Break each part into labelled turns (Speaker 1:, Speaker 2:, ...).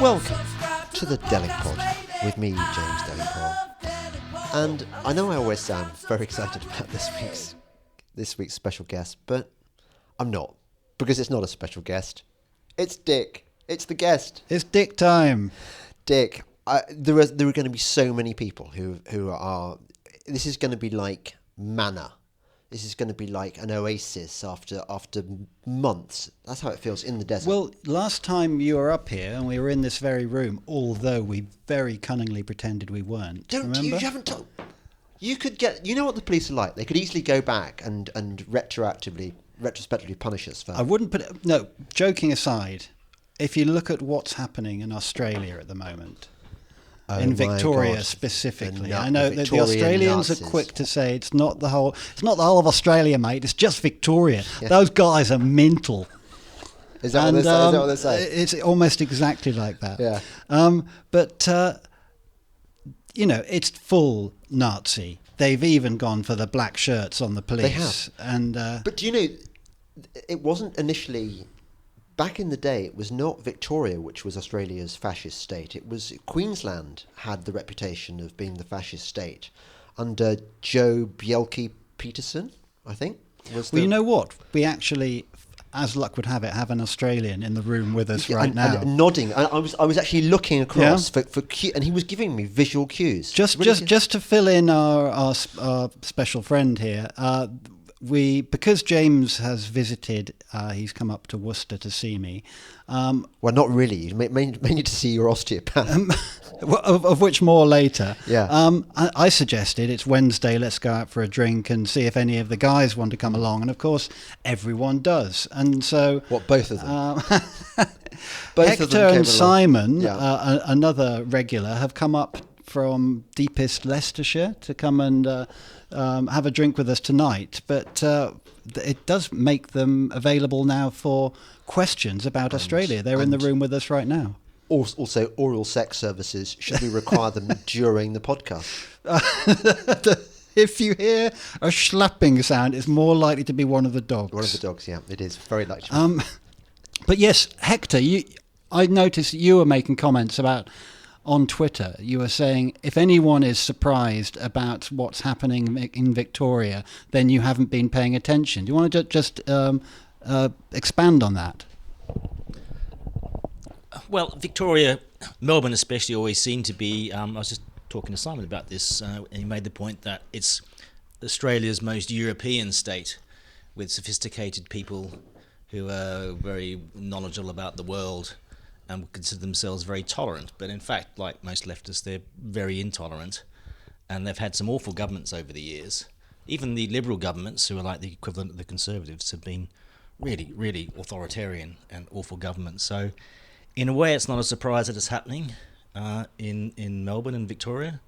Speaker 1: Welcome to the Delingpole with me, James Delingpole. And I know I always sound very excited about this week's special guest, but I'm not, because it's not a special guest. It's Dick. It's the guest.
Speaker 2: It's Dick time.
Speaker 1: Dick, there are going to be so many people who are. This is going to be like manna. This is going to be like an oasis after months. That's how it feels in the desert.
Speaker 2: Well, last time you were up here and we were in this very room, although we very cunningly pretended we weren't. Remember?
Speaker 1: You haven't told. You could get. You know what the police are like. They could easily go back and retrospectively punish us for.
Speaker 2: I wouldn't put it. No, joking aside, if you look at what's happening in Australia at the moment. In Victoria specifically, I know that the Australians are quick to say it's not the whole of Australia, mate. It's just Victoria. Yeah. Those guys are mental.
Speaker 1: Is that what they say?
Speaker 2: It's almost exactly like that.
Speaker 1: Yeah.
Speaker 2: But it's full Nazi. They've even gone for the black shirts on the police.
Speaker 1: They have. But do you know, it wasn't initially. Back in the day, it was not Victoria which was Australia's fascist state. It was Queensland had the reputation of being the fascist state under Joe Bjelke-Petersen, I think.
Speaker 2: You know what? We actually, as luck would have it, have an Australian in the room with us right now.
Speaker 1: And nodding. I was actually looking across for and he was giving me visual cues.
Speaker 2: Just to fill in our special friend here. Because James has visited, he's come up to Worcester to see me.
Speaker 1: Well, not really. Mainly to see your osteopath.
Speaker 2: Of which more later.
Speaker 1: Yeah.
Speaker 2: I suggested it's Wednesday, let's go out for a drink and see if any of the guys want to come along. And of course, everyone does. And so...
Speaker 1: What, both of them?
Speaker 2: Hector and Simon, another regular, have come up from deepest Leicestershire to come and... have a drink with us tonight, but it does make them available now for questions about Australia. They're in the room with us right now.
Speaker 1: Also, oral sex services, should we require them during the podcast?
Speaker 2: If you hear a slapping sound, it's more likely to be one of the dogs.
Speaker 1: One of the dogs, yeah, it is very likely.
Speaker 2: But yes, Hector, I noticed you were making comments about... On Twitter, you were saying, if anyone is surprised about what's happening in Victoria, then you haven't been paying attention. Do you want to just expand on that?
Speaker 3: Well, Victoria, Melbourne especially, always seemed to be... I was just talking to Simon about this, and he made the point that it's Australia's most European state, with sophisticated people who are very knowledgeable about the world and would consider themselves very tolerant. But in fact, like most leftists, they're very intolerant. And they've had some awful governments over the years. Even the Liberal governments, who are like the equivalent of the Conservatives, have been really, really authoritarian and awful governments. So in a way, it's not a surprise that it's happening in Melbourne and Victoria.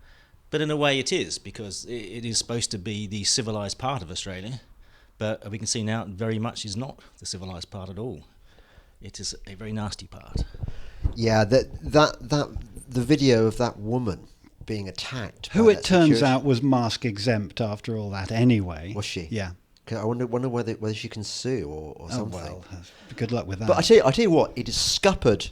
Speaker 3: But in a way it is, because it is supposed to be the civilised part of Australia. But we can see now it very much is not the civilised part at all. It is a very nasty part.
Speaker 1: Yeah, the video of that woman being attacked.
Speaker 2: Who it turns out was mask exempt after all that anyway.
Speaker 1: Was she?
Speaker 2: Yeah.
Speaker 1: I wonder whether she can sue or something.
Speaker 2: Well, good luck with that.
Speaker 1: But I tell you what, it is scuppered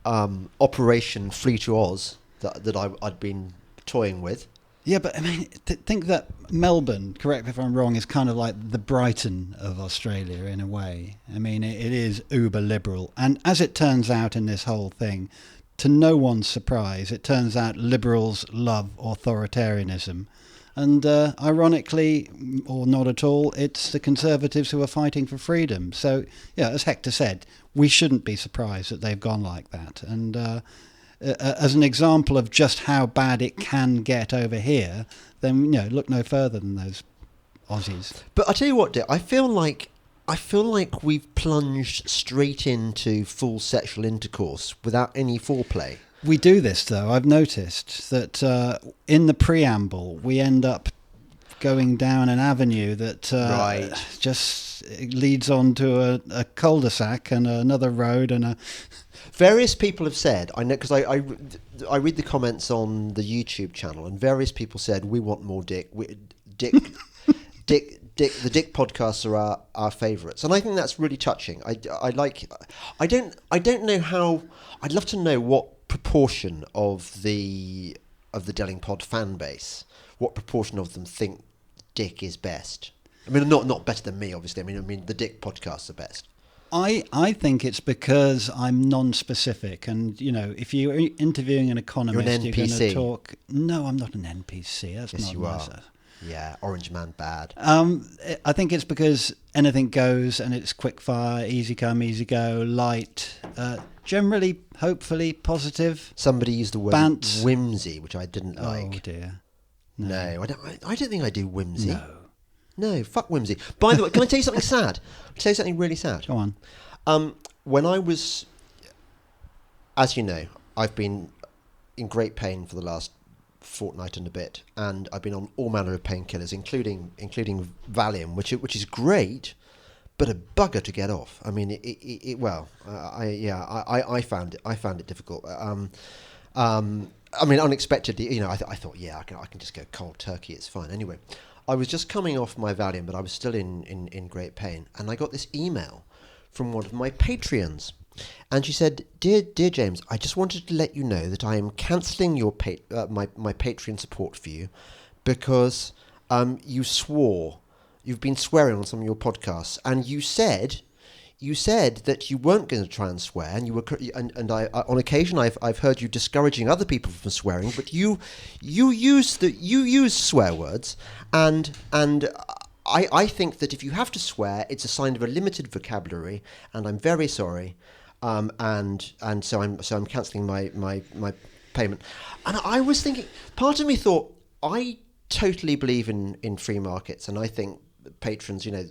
Speaker 1: Operation Flee to Oz that I'd been toying with.
Speaker 2: Yeah, but I mean, think that Melbourne, correct me if I'm wrong, is kind of like the Brighton of Australia in a way. I mean, it is uber liberal. And as it turns out in this whole thing, to no one's surprise, it turns out liberals love authoritarianism. And ironically, or not at all, it's the Conservatives who are fighting for freedom. So, yeah, as Hector said, we shouldn't be surprised that they've gone like that. And... as an example of just how bad it can get over here, then look no further than those Aussies.
Speaker 1: But I tell you what, Dick, I feel like we've plunged straight into full sexual intercourse without any foreplay.
Speaker 2: We do this though. I've noticed that in the preamble we end up going down an avenue that just leads on to a cul-de-sac and another road and a...
Speaker 1: Various people have said, I know, because I read the comments on the YouTube channel, and various people said, we want more Dick. The Dick podcasts are our favourites, and I think that's really touching. I don't know how. I'd love to know what proportion of the Delingpole fan base, what proportion of them think Dick is best? I mean, not better than me, obviously. I mean, the Dick podcasts are best.
Speaker 2: I think it's because I'm non-specific, and if you're interviewing an economist,
Speaker 1: you're an
Speaker 2: you're going
Speaker 1: NPC.
Speaker 2: to talk. No, I'm not an NPC. That's
Speaker 1: Yes,
Speaker 2: not
Speaker 1: you
Speaker 2: nice.
Speaker 1: are. Yeah, Orange Man bad.
Speaker 2: I think it's because anything goes, and it's quick fire, easy come, easy go, light, generally, hopefully positive.
Speaker 1: Somebody used the word
Speaker 2: Bants.
Speaker 1: whimsy, which I didn't
Speaker 2: Oh
Speaker 1: like.
Speaker 2: dear.
Speaker 1: No, I don't think I do whimsy.
Speaker 2: No.
Speaker 1: No, fuck whimsy. By the way, can I tell you something sad? I'll tell you something really sad.
Speaker 2: Go on.
Speaker 1: When I was, as you know, I've been in great pain for the last fortnight and a bit, and I've been on all manner of painkillers, including Valium, which is great, but a bugger to get off. I mean, I found it difficult. I mean, unexpectedly, I thought, I can just go cold turkey. It's fine. Anyway, I was just coming off my Valium, but I was still in great pain, and I got this email from one of my Patreons. And she said, Dear James, I just wanted to let you know that I am cancelling your my Patreon support for you because you've been swearing on some of your podcasts, and you said that you weren't going to try and swear, and you were and I on occasion I've heard you discouraging other people from swearing, but you use swear words, and I think that if you have to swear, it's a sign of a limited vocabulary, and I'm very sorry. And so I'm cancelling my payment. And I was thinking, part of me thought, I totally believe in free markets, and I think patrons, it's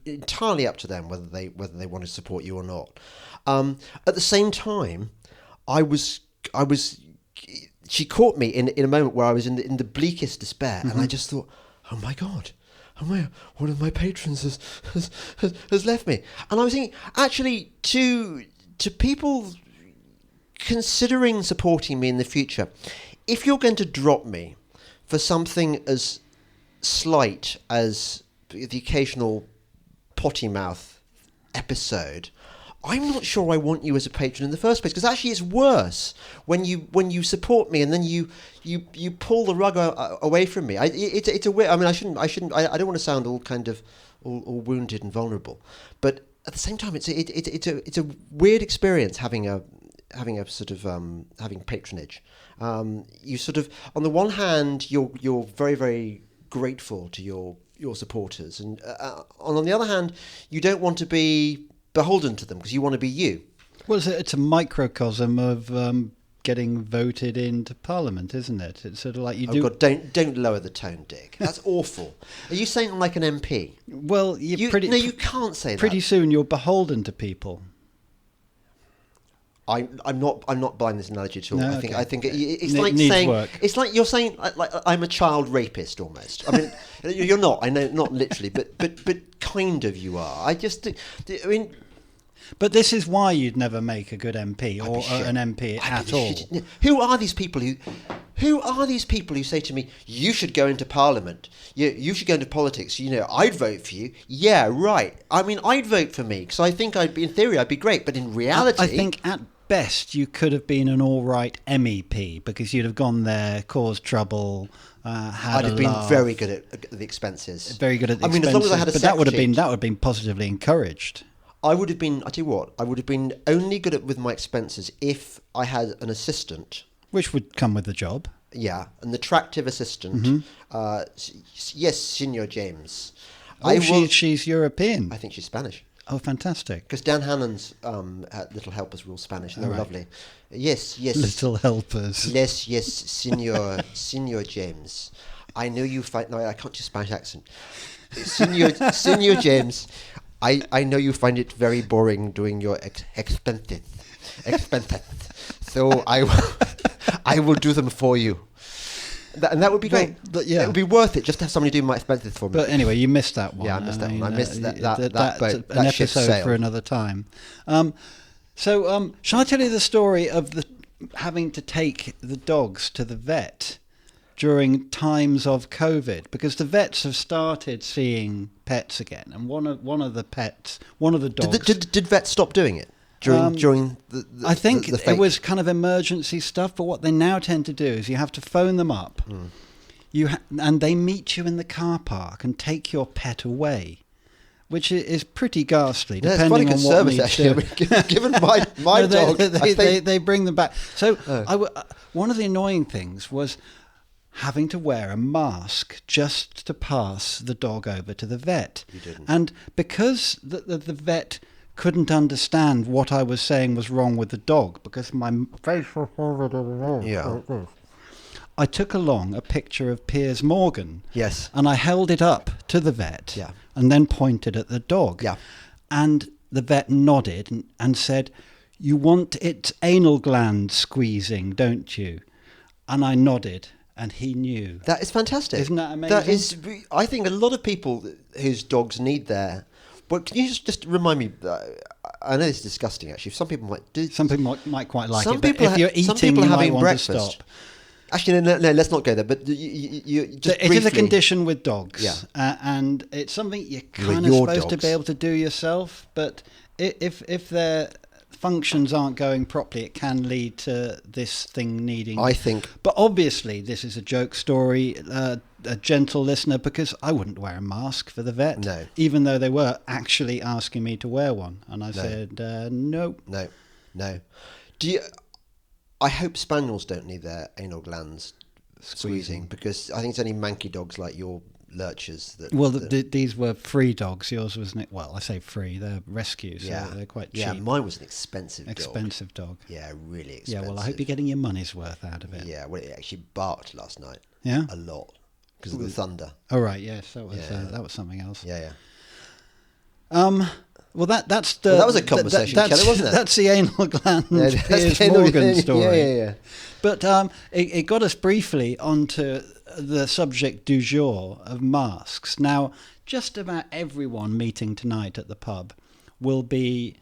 Speaker 1: entirely up to them whether they want to support you or not. At the same time, she caught me in a moment where I was in the bleakest despair, and I just thought, oh my God. One of my patrons has left me, and I was thinking, actually, to people considering supporting me in the future, if you're going to drop me for something as slight as the occasional potty mouth episode, I'm not sure I want you as a patron in the first place, because actually it's worse when you support me and then you pull the rug away from me. It's a weird. I mean, I don't want to sound all kind of all wounded and vulnerable, but at the same time, it's a weird experience having sort of having patronage. You sort of, on the one hand, you're very, very grateful to your supporters, and on the other hand, you don't want to be beholden to them because you want to be you.
Speaker 2: Well, it's a microcosm of getting voted into Parliament, isn't it? It's sort of like you do.
Speaker 1: God, don't lower the tone, Dick. That's awful. Are you saying I'm like an MP?
Speaker 2: Well, you
Speaker 1: can't say that.
Speaker 2: Pretty soon you're beholden to people.
Speaker 1: I'm not buying this analogy at all.
Speaker 2: No,
Speaker 1: I think it's like
Speaker 2: needs
Speaker 1: saying
Speaker 2: work.
Speaker 1: It's like you're saying like I'm a child rapist almost. I mean, you're not. I know, not literally, but kind of you are. I mean.
Speaker 2: But this is why you'd never make a good MP or an MP at all.
Speaker 1: Who are these people who say to me, you should go into Parliament, you should go into politics, I'd vote for you. Yeah, right. I mean, I'd vote for me because I think in theory I'd be great, but in reality,
Speaker 2: I think at best you could have been an all right MEP because you'd have gone there, caused trouble. I'd
Speaker 1: have been very good at the expenses.
Speaker 2: Very good at the
Speaker 1: expenses.
Speaker 2: As long
Speaker 1: as I had a
Speaker 2: but that would have been positively encouraged.
Speaker 1: I would have been. I tell you what. I would have been only good with my expenses if I had an assistant,
Speaker 2: which would come with the job.
Speaker 1: Yeah, an attractive assistant. Yes, Senor James.
Speaker 2: She's European.
Speaker 1: I think she's Spanish.
Speaker 2: Oh, fantastic!
Speaker 1: Because Dan Hannon's little helpers were all Spanish, and they were lovely. Yes.
Speaker 2: Little helpers.
Speaker 1: Yes, Senor James. I know you find. No, I can't do Spanish accent. Senor James. I know you find it very boring doing your expenses. So I will do them for you. And that would be great.
Speaker 2: But yeah.
Speaker 1: It would be worth it just to have somebody do my expenses for me.
Speaker 2: But anyway, you missed that one.
Speaker 1: Yeah, I missed that one. I missed that boat.
Speaker 2: An episode for another time. So shall I tell you the story of having to take the dogs to the vet during times of COVID, because the vets have started seeing pets again, and one of the dogs.
Speaker 1: Did vets stop doing it during the
Speaker 2: I think
Speaker 1: the
Speaker 2: it was kind of emergency stuff, but what they now tend to do is you have to phone them up. And they meet you in the car park and take your pet away, which is pretty ghastly, depending on what
Speaker 1: service, actually. Given my dog,
Speaker 2: they bring them back. So one of the annoying things was having to wear a mask just to pass the dog over to the vet.
Speaker 1: You didn't.
Speaker 2: And because the vet couldn't understand what I was saying was wrong with the dog, because my face was I took along a picture of Piers Morgan.
Speaker 1: Yes.
Speaker 2: And I held it up to the vet.
Speaker 1: Yeah.
Speaker 2: And then pointed at the dog.
Speaker 1: Yeah.
Speaker 2: And the vet nodded and said, "You want its anal gland squeezing, don't you?" And I nodded, and he knew.
Speaker 1: That is fantastic.
Speaker 2: Isn't that amazing?
Speaker 1: That is. I think a lot of people whose dogs need their. But can you just remind me? I know this is disgusting. Actually, some people might do.
Speaker 2: Some people might quite like
Speaker 1: some
Speaker 2: it. But
Speaker 1: people
Speaker 2: if you're eating,
Speaker 1: some people
Speaker 2: you
Speaker 1: are
Speaker 2: might
Speaker 1: having
Speaker 2: want
Speaker 1: breakfast.
Speaker 2: to stop.
Speaker 1: Actually, no, let's not go there. But you just
Speaker 2: it
Speaker 1: briefly,
Speaker 2: is a condition with dogs,
Speaker 1: Yeah.
Speaker 2: And it's something you're
Speaker 1: With
Speaker 2: kind of
Speaker 1: your
Speaker 2: supposed to
Speaker 1: dogs.
Speaker 2: be able to do yourself. But if their functions aren't going properly, it can lead to this thing needing.
Speaker 1: I think.
Speaker 2: But obviously, this is a joke story. A gentle listener, because I wouldn't wear a mask for the vet,
Speaker 1: No.
Speaker 2: even though they were actually asking me to wear one, and I said no.
Speaker 1: No. Do you? I hope spaniels don't need their anal glands squeezing, because I think it's only manky dogs like your lurchers that.
Speaker 2: Well, these were free dogs. Yours wasn't. Well, I say free. They're rescues. So they're quite cheap.
Speaker 1: Yeah, mine was an expensive
Speaker 2: dog.
Speaker 1: Yeah, really expensive.
Speaker 2: Yeah, well, I hope you're getting your money's worth out of it.
Speaker 1: Yeah, well, it actually barked last night.
Speaker 2: Yeah?
Speaker 1: A lot because of the thunder.
Speaker 2: Oh right, yes, that was something else.
Speaker 1: Yeah.
Speaker 2: Well, that's the.
Speaker 1: Well, that was a conversation, Kelly, wasn't it?
Speaker 2: That's the anal gland
Speaker 1: That's
Speaker 2: Piers
Speaker 1: the anal
Speaker 2: Morgan
Speaker 1: gland,
Speaker 2: story.
Speaker 1: Yeah.
Speaker 2: But it got us briefly onto the subject du jour of masks. Now, just about everyone meeting tonight at the pub will be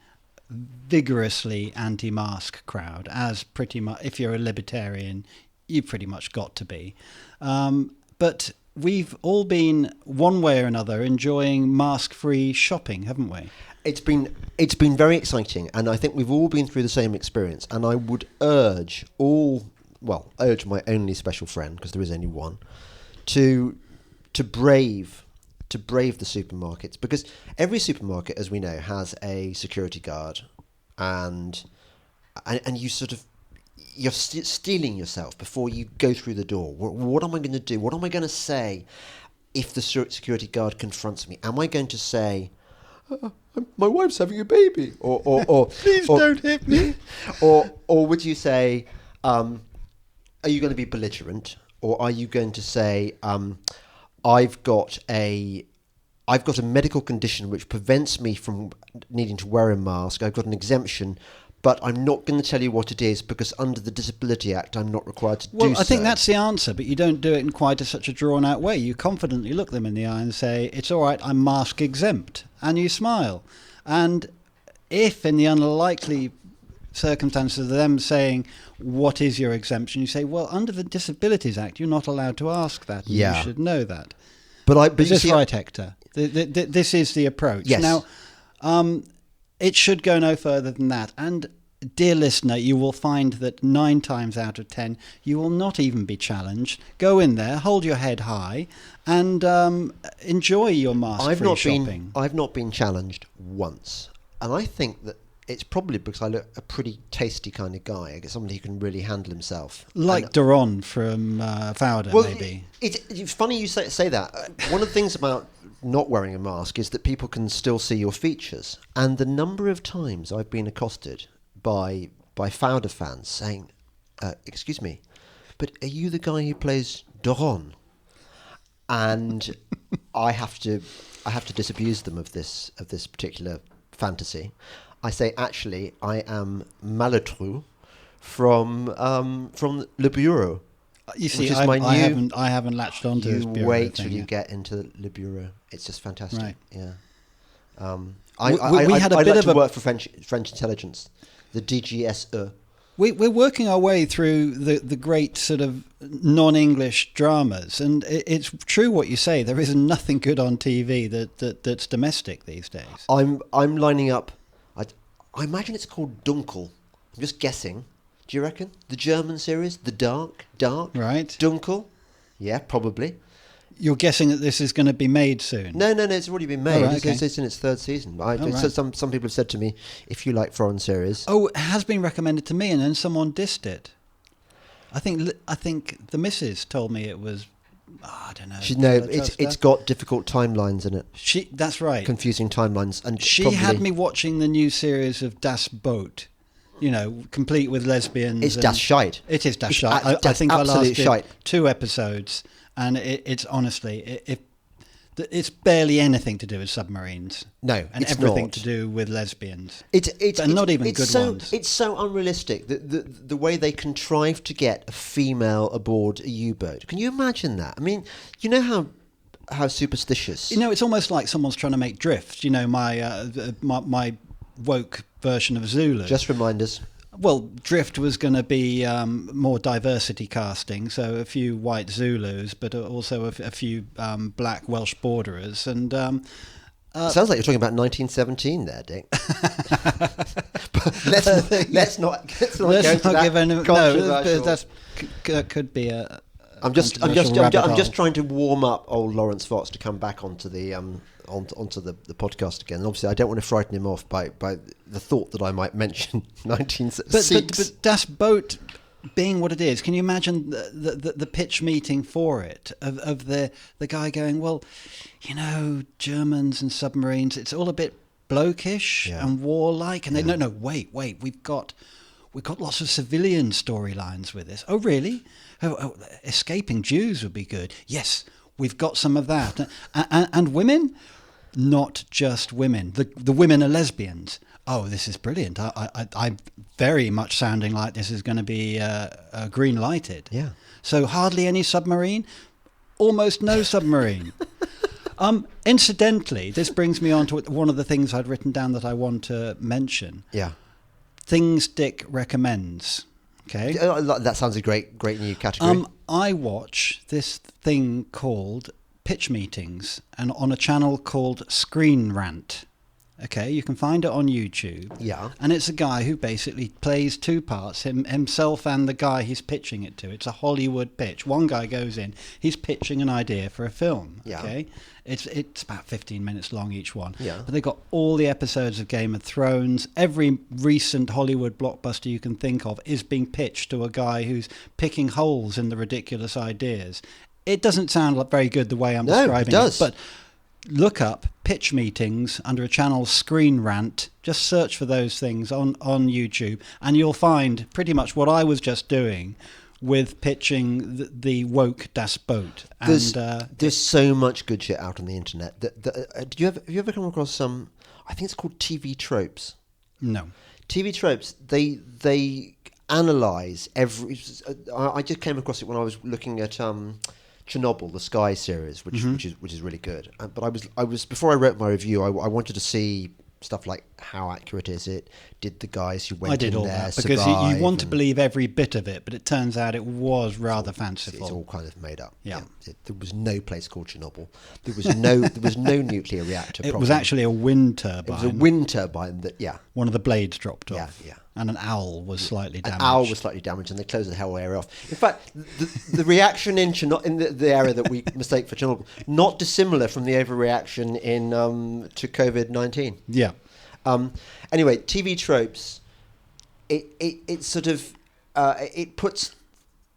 Speaker 2: vigorously anti-mask crowd, as pretty much, if you're a libertarian, you've pretty much got to be. But we've all been, one way or another, enjoying mask-free shopping, haven't we?
Speaker 1: It's been very exciting, and I think we've all been through the same experience. And I would urge my only special friend, because there is only one, to brave the supermarkets, because every supermarket, as we know, has a security guard, and you sort of. You're stealing yourself before you go through the door. What am I going to do? What am I going to say if the security guard confronts me? Am I going to say, "My wife's having a baby," or
Speaker 2: please don't hit me,
Speaker 1: or would you say, are you going to be belligerent, or are you going to say, I've got a medical condition which prevents me from needing to wear a mask. I've got an exemption. But I'm not going to tell you what it is, because under the Disability Act, I'm not required to do so.
Speaker 2: Well, I think that's the answer, but you don't do it in quite such a drawn-out way. You confidently look them in the eye and say, "It's all right, I'm mask exempt," and you smile. And if, in the unlikely circumstances of them saying, "What is your exemption?" you say, "Well, under the Disabilities Act, you're not allowed to ask that. And you should know that."
Speaker 1: But
Speaker 2: is this right, Hector? This is the approach.
Speaker 1: Yes.
Speaker 2: Now, it should go no further than that. And, dear listener, you will find that 9 times out of 10, you will not even be challenged. Go in there, hold your head high, and enjoy your mask-free shopping.
Speaker 1: I've not been challenged once. And I think that it's probably because I look a pretty tasty kind of guy. I get somebody who can really handle himself.
Speaker 2: Like Doron from Fowder, maybe.
Speaker 1: It's funny you say that. One of the things about not wearing a mask is that people can still see your features. And the number of times I've been accosted by Fowder fans saying, "Excuse me, but are you the guy who plays Doron?" And I have to disabuse them of this particular fantasy. I say, actually, I am Malotru from Le Bureau.
Speaker 2: You see,
Speaker 1: which is
Speaker 2: I haven't latched onto this bureau
Speaker 1: wait
Speaker 2: thing
Speaker 1: till you
Speaker 2: yet.
Speaker 1: get into Le Bureau. It's just fantastic.
Speaker 2: Right.
Speaker 1: Yeah.
Speaker 2: We had a
Speaker 1: I'd
Speaker 2: bit
Speaker 1: like
Speaker 2: of
Speaker 1: to
Speaker 2: a
Speaker 1: work for French intelligence, the DGSE.
Speaker 2: We're working our way through the great sort of non-English dramas, and it's true what you say. There is nothing good on TV that's domestic these days.
Speaker 1: I'm lining up. I imagine it's called Dunkel. I'm just guessing. Do you reckon? The German series? The Dark?
Speaker 2: Right.
Speaker 1: Dunkel? Yeah, probably.
Speaker 2: You're guessing that this is going to be made soon?
Speaker 1: No, it's already been made.
Speaker 2: Right, okay.
Speaker 1: It's in its third season.
Speaker 2: Right.
Speaker 1: So some people have said to me, if you like foreign series...
Speaker 2: Oh, it has been recommended to me, and then someone dissed it. I think the missus told me it was... I don't know.
Speaker 1: It's got difficult timelines in it.
Speaker 2: That's right.
Speaker 1: Confusing timelines. And
Speaker 2: she had me watching the new series of Das Boot, complete with lesbians.
Speaker 1: It's Das Shite.
Speaker 2: It is Das Shite. I think I lasted 2 episodes, and it's honestly, it's barely anything to do with submarines.
Speaker 1: No,
Speaker 2: and
Speaker 1: it's
Speaker 2: everything
Speaker 1: not.
Speaker 2: to do with lesbians.
Speaker 1: It's
Speaker 2: not even good ones.
Speaker 1: It's so unrealistic the way they contrive to get a female aboard a U-boat. Can you imagine that? I mean, you know how superstitious.
Speaker 2: It's almost like someone's trying to make Drift. My woke version of Zulu.
Speaker 1: Just remind us.
Speaker 2: Well, Drift was going to be more diversity casting, so a few white Zulus, but also a few black Welsh borderers. And
Speaker 1: sounds like you're talking about 1917 there, Dick. But let's not go into that controversial.
Speaker 2: That could be a.
Speaker 1: I'm just trying to warm up old Lawrence Fox to come back onto the onto the podcast again. And obviously, I don't want to frighten him off by the thought that I might mention 1966.
Speaker 2: But Das Boot being what it is, can you imagine the pitch meeting for it of the guy going, well, Germans and submarines, it's all a bit blokish and warlike, and they no wait, we've got lots of civilian storylines with this. Oh really? Oh, escaping Jews would be good. Yes, we've got some of that, and women. Not just women. The women are lesbians. Oh, this is brilliant. I'm very much sounding like this is going to be green lighted.
Speaker 1: Yeah.
Speaker 2: So hardly any submarine, almost no submarine. Incidentally, this brings me on to one of the things I'd written down that I want to mention.
Speaker 1: Yeah.
Speaker 2: Things Dick recommends. Okay.
Speaker 1: That sounds a great new category.
Speaker 2: I watch this thing called pitch meetings, and on a channel called Screen Rant. Okay, you can find it on YouTube.
Speaker 1: Yeah.
Speaker 2: And it's a guy who basically plays 2 parts, himself and the guy he's pitching it to. It's a Hollywood pitch. One guy goes in, he's pitching an idea for a film.
Speaker 1: Yeah.
Speaker 2: Okay. It's about 15 minutes long each one.
Speaker 1: Yeah.
Speaker 2: But they've got all the episodes of Game of Thrones. Every recent Hollywood blockbuster you can think of is being pitched to a guy who's picking holes in the ridiculous ideas. It doesn't sound very good the way I'm describing
Speaker 1: it. Does.
Speaker 2: But look up pitch meetings under a channel Screen Rant. Just search for those things on YouTube, and you'll find pretty much what I was just doing with pitching the woke Das Boot.
Speaker 1: There's so much good shit out on the internet. Have you ever come across some? I think it's called TV tropes.
Speaker 2: No.
Speaker 1: TV tropes. They analyze every. I just came across it when I was looking at Chernobyl, the Sky series, which is really good. But I was before I wrote my review, I wanted to see stuff like how accurate is it? Did the guys who went in there survive?
Speaker 2: Because you want to believe every bit of it, but it turns out it was rather fanciful.
Speaker 1: It's all kind of made up.
Speaker 2: Yeah.
Speaker 1: There was no place called Chernobyl. There was no nuclear reactor.
Speaker 2: It was actually a wind turbine.
Speaker 1: It was a wind turbine that
Speaker 2: one of the blades dropped off.
Speaker 1: Yeah.
Speaker 2: And an owl was slightly damaged.
Speaker 1: An owl was slightly damaged, and they closed the whole area off. In fact, the reaction in the area that we mistake for Chernobyl, not dissimilar from the overreaction to COVID-19.
Speaker 2: Yeah.
Speaker 1: Anyway, TV tropes. It sort of it puts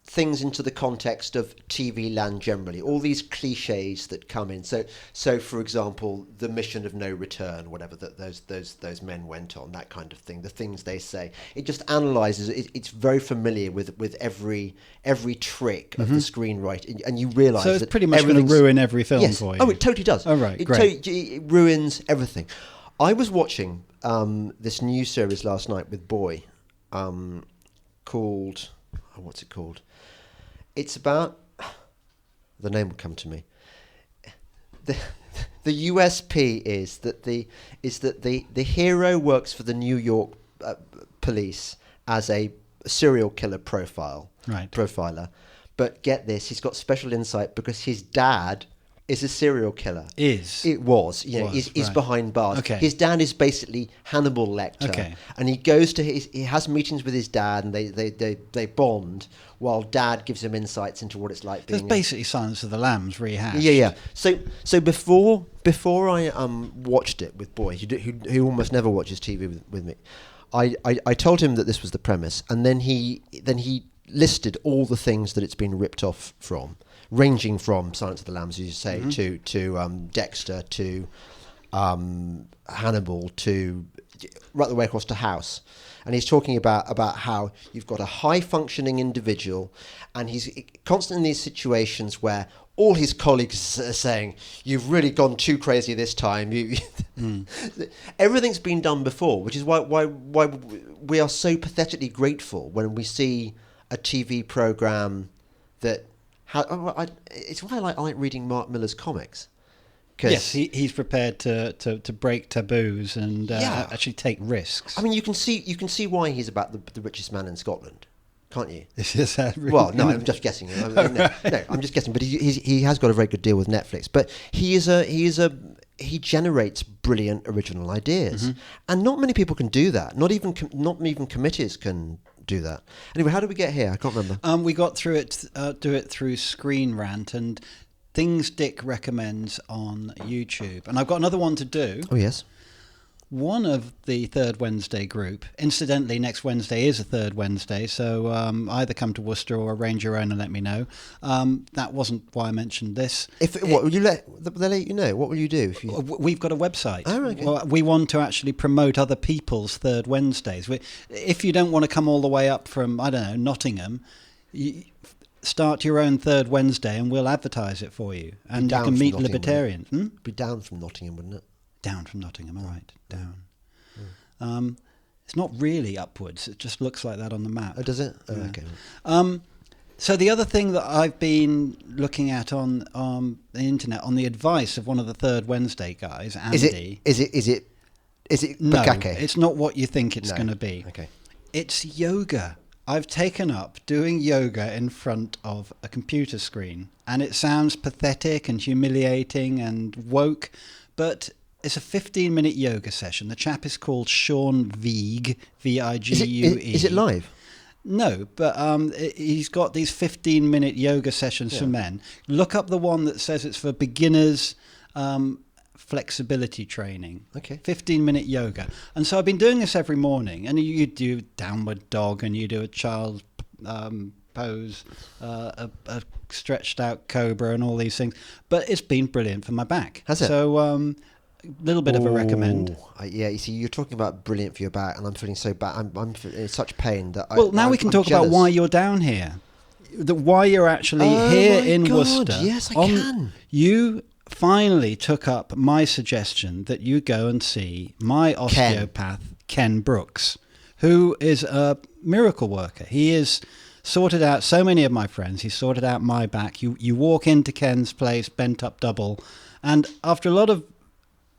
Speaker 1: things into the context of TV land generally. All these cliches that come in. So for example, the mission of no return, whatever that those men went on, that kind of thing. The things they say. It just analyzes. It's very familiar with every trick of the screenwriting, and you realise
Speaker 2: so it's pretty much going to ruin every film for you.
Speaker 1: Oh, it totally does.
Speaker 2: Oh, right, great.
Speaker 1: It ruins everything. I was watching this new series last night with Boy, called what's it called? It's about, the name will come to me. The USP is that the hero works for the New York police as a serial killer profiler. But get this, he's got special insight because his dad is a serial killer. It was, is behind bars.
Speaker 2: Okay.
Speaker 1: His dad is basically Hannibal Lecter.
Speaker 2: Okay.
Speaker 1: And he goes to he has meetings with his dad, and they bond while dad gives him insights into what it's like being.
Speaker 2: It's basically Silence of the Lambs rehashed.
Speaker 1: Yeah. So before I watched it with Boy, who almost never watches TV with me, I told him that this was the premise, and then he listed all the things that it's been ripped off from, ranging from Silence of the Lambs, as you say, to Dexter, to Hannibal, to right the way across to House. And he's talking about how you've got a high-functioning individual, and he's constantly in these situations where all his colleagues are saying, "You've really gone too crazy this time." Everything's been done before, which is why we are so pathetically grateful when we see a TV program that. It's why I like reading Mark Millar's comics.
Speaker 2: Yes, he's prepared to break taboos and actually take risks.
Speaker 1: I mean, you can see why he's about the richest man in Scotland, can't you?
Speaker 2: Really
Speaker 1: well, no, I'm just guessing. No, I'm just guessing. But he has got a very good deal with Netflix. But he generates brilliant original ideas, and not many people can do that. Not even committees can do that. Anyway, how did we get here? I can't remember.
Speaker 2: We got through it. Do it through Screen Rant and things Dick recommends on YouTube. And I've got another one to do.
Speaker 1: Oh yes.
Speaker 2: One of the Third Wednesday group. Incidentally, next Wednesday is a Third Wednesday, so either come to Worcester or arrange your own and let me know. That wasn't why I mentioned this.
Speaker 1: Will you let you know? What will you do?
Speaker 2: We've got a website.
Speaker 1: Oh, okay.
Speaker 2: Well, we want to actually promote other people's Third Wednesdays. If you don't want to come all the way up from, I don't know, Nottingham, start your own Third Wednesday and we'll advertise it for you. And you can meet libertarians.
Speaker 1: Be down from Nottingham, wouldn't it?
Speaker 2: Down from Nottingham, all right, down. It's not really upwards, it just looks like that on the map.
Speaker 1: Oh, does it? Oh, okay.
Speaker 2: So the other thing that I've been looking at on the internet, on the advice of one of the Third Wednesday guys, Andy...
Speaker 1: Is it
Speaker 2: No,
Speaker 1: bukake?
Speaker 2: it's not what you think it's going to be.
Speaker 1: Okay.
Speaker 2: It's yoga. I've taken up doing yoga in front of a computer screen, and it sounds pathetic and humiliating and woke, but... It's a 15-minute yoga session. The chap is called Sean Vigue, Vigue.
Speaker 1: Is it live?
Speaker 2: No, but he's got these 15-minute yoga sessions for men. Look up the one that says it's for beginners flexibility training.
Speaker 1: Okay.
Speaker 2: 15-minute yoga. And so I've been doing this every morning. And you do downward dog and you do a child pose, a stretched out cobra and all these things. But it's been brilliant for my back.
Speaker 1: Has it?
Speaker 2: So... little bit of a recommend.
Speaker 1: Yeah, you see, you're talking about brilliant for your back, and I'm feeling so bad. I'm in such pain that.
Speaker 2: Now we can talk about why you're down here, why you're actually here in Worcester.
Speaker 1: Yes, I can.
Speaker 2: You finally took up my suggestion that you go and see my osteopath, Ken Brooks, who is a miracle worker. He is sorted out so many of my friends. He sorted out my back. You walk into Ken's place, bent up double, and after a lot of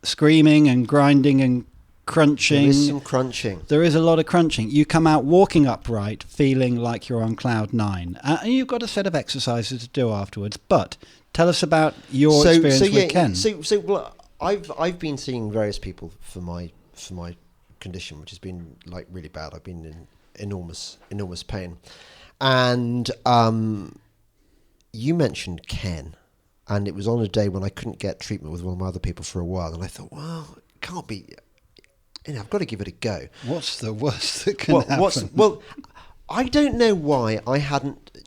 Speaker 2: screaming and grinding and crunching.
Speaker 1: There is some crunching.
Speaker 2: There is a lot of crunching. You come out walking upright, feeling like you're on cloud nine. And you've got a set of exercises to do afterwards. But tell us about your experience with Ken.
Speaker 1: Well, I've been seeing various people for my condition, which has been like really bad. I've been in enormous pain. And you mentioned Ken. And it was on a day when I couldn't get treatment with one of my other people for a while. And I thought, well, it can't be... I've got to give it a go.
Speaker 2: What's the worst that can happen?
Speaker 1: Well, I don't know why I hadn't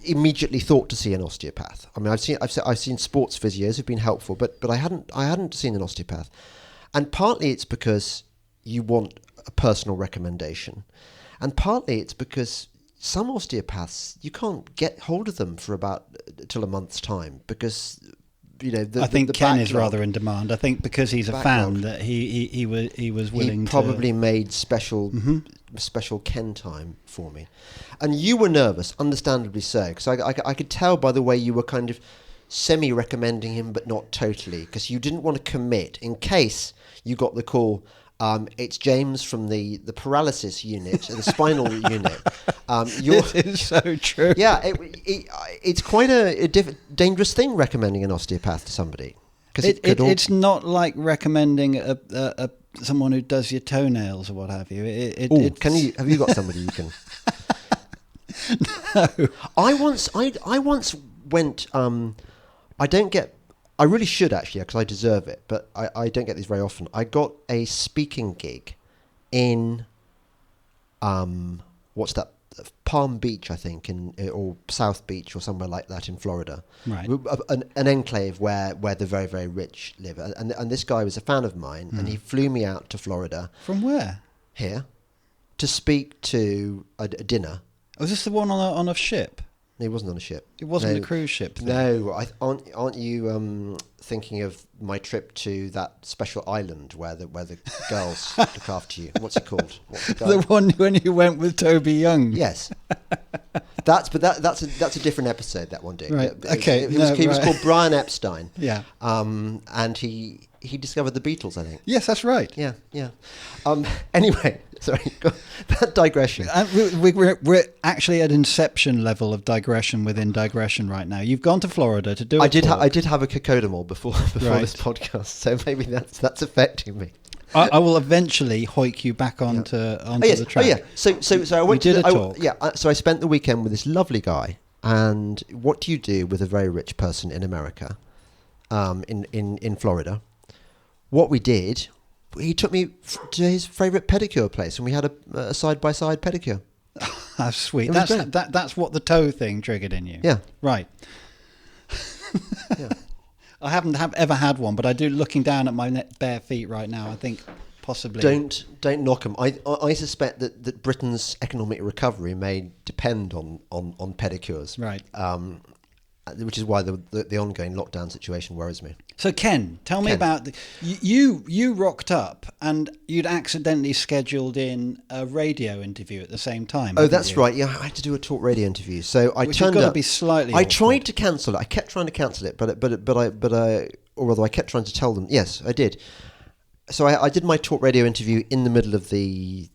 Speaker 1: immediately thought to see an osteopath. I mean, I've seen sports physios who've been helpful, but I hadn't seen an osteopath. And partly it's because you want a personal recommendation. And partly it's because... some osteopaths, you can't get hold of them for till a month's time because, I think
Speaker 2: Ken is rather in demand. I think because he's a fan that he was willing to...
Speaker 1: He probably made special Ken time for me. And you were nervous, understandably so, because I could tell by the way you were kind of semi-recommending him, but not totally, because you didn't want to commit in case you got the call... it's James from the paralysis unit, the spinal unit.
Speaker 2: This is so true.
Speaker 1: Yeah, it's quite a dangerous thing recommending an osteopath to somebody. Because
Speaker 2: it's not like recommending a someone who does your toenails or what have you.
Speaker 1: Have you got somebody you can?
Speaker 2: No.
Speaker 1: I once went. I really should actually, because I deserve it, but I don't get these very often. I got a speaking gig in what's that? Palm Beach, I think, or South Beach or somewhere like that in Florida.
Speaker 2: Right.
Speaker 1: An enclave where the very, very rich live. And this guy was a fan of mine, and he flew me out to Florida.
Speaker 2: From where?
Speaker 1: Here. To speak to a dinner.
Speaker 2: Was this the one on a ship?
Speaker 1: He wasn't on a ship.
Speaker 2: It wasn't a cruise ship thing.
Speaker 1: No, aren't you thinking of my trip to that special island where the girls look after you? What's it called?
Speaker 2: The one when you went with Toby Young.
Speaker 1: Yes, that's a different episode. That one, Dick.
Speaker 2: Right.
Speaker 1: He was called Brian Epstein.
Speaker 2: Yeah.
Speaker 1: And he discovered the Beatles, I think.
Speaker 2: Yes, that's right.
Speaker 1: Yeah. Anyway, sorry, that digression.
Speaker 2: We're actually at inception level of digression within digression right now. You've gone to Florida to do.
Speaker 1: I did have a cocodamol before
Speaker 2: right.
Speaker 1: this podcast, so maybe that's affecting me.
Speaker 2: I will eventually hoik you back onto the track.
Speaker 1: Oh yeah. So I went
Speaker 2: to
Speaker 1: the
Speaker 2: talk.
Speaker 1: So I spent the weekend with this lovely guy. And what do you do with a very rich person in America, in Florida? What we did, he took me to his favourite pedicure place, and we had a side-by-side pedicure.
Speaker 2: How sweet. That's what the toe thing triggered in you.
Speaker 1: Yeah.
Speaker 2: Right.
Speaker 1: Yeah.
Speaker 2: I haven't ever had one, but I do. Looking down at my bare feet right now, I think possibly.
Speaker 1: Don't knock them. I suspect that Britain's economic recovery may depend on pedicures.
Speaker 2: Right.
Speaker 1: Which is why the ongoing lockdown situation worries me.
Speaker 2: So Ken, tell me about you rocked up and you'd accidentally scheduled in a radio interview at the same time.
Speaker 1: Oh, that's right. Yeah, I had to do a talk radio interview. So I
Speaker 2: Which
Speaker 1: turned
Speaker 2: has got
Speaker 1: up.
Speaker 2: to be slightly.
Speaker 1: I
Speaker 2: awkward.
Speaker 1: tried to cancel it. I kept trying to cancel it, or I kept trying to tell them. Yes, I did. So I did my talk radio interview in the middle of the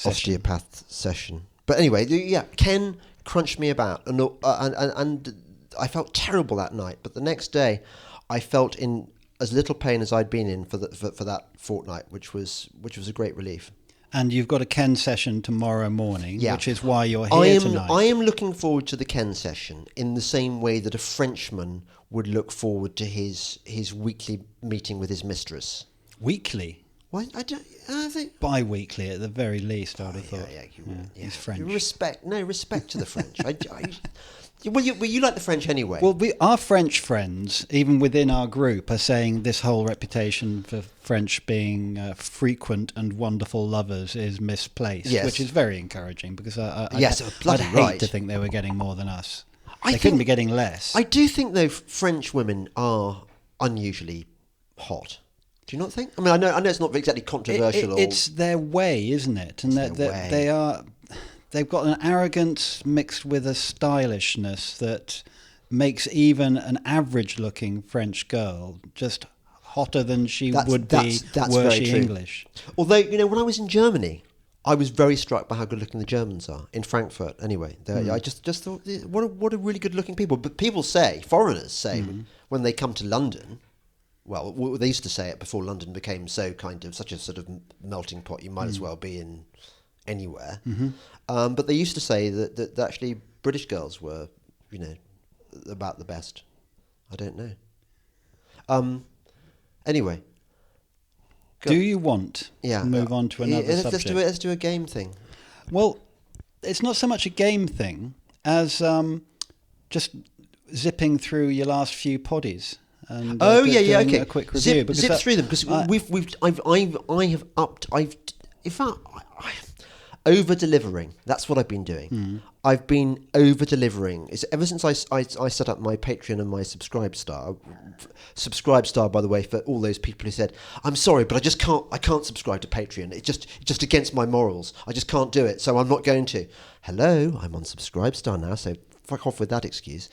Speaker 1: osteopath session. But anyway, yeah, Ken crunched me about, and I felt terrible that night. But the next day, I felt in as little pain as I'd been in for that fortnight, which was a great relief.
Speaker 2: And you've got a Ken session tomorrow morning,
Speaker 1: yeah.
Speaker 2: Which is why you're here tonight.
Speaker 1: I am looking forward to the Ken session in the same way that a Frenchman would look forward to his weekly meeting with his mistress.
Speaker 2: Weekly?
Speaker 1: Why? I think
Speaker 2: bi-weekly at the very least. I would have thought.
Speaker 1: Yeah.
Speaker 2: He's French.
Speaker 1: Respect to the French. Well, you like the French anyway.
Speaker 2: Well, our French friends, even within our group, are saying this whole reputation for French being frequent and wonderful lovers is misplaced,
Speaker 1: yes.
Speaker 2: Which is very encouraging because I'd hate
Speaker 1: right.
Speaker 2: to think they were getting more than us. They couldn't be getting less.
Speaker 1: I do think, though, French women are unusually hot. Do you not think? I mean, I know it's not exactly controversial.
Speaker 2: It's their way, isn't it? And they are. They've got an arrogance mixed with a stylishness that makes even an average-looking French girl just hotter than she would be were she English.
Speaker 1: Although, when I was in Germany, I was very struck by how good-looking the Germans are, in Frankfurt anyway. I just thought, what a really good-looking people. But foreigners say, when they come to London, well, they used to say it before London became such a sort of melting pot, you might as well be in anywhere. But they used to say that actually British girls were, about the best. I don't know. Anyway.
Speaker 2: Do you want to move on to another subject?
Speaker 1: Let's do a game thing.
Speaker 2: Well, it's not so much a game thing as just zipping through your last few poddies. And,
Speaker 1: okay.
Speaker 2: A quick review.
Speaker 1: Zip through them because over delivering. That's what I've been doing. I've been over delivering. It's ever since I set up my Patreon and my Subscribestar. Subscribestar, by the way, for all those people who said, "I'm sorry, but I can't subscribe to Patreon. It's just against my morals. I just can't do it, so I'm not going to." Hello, I'm on Subscribestar now, so fuck off with that excuse.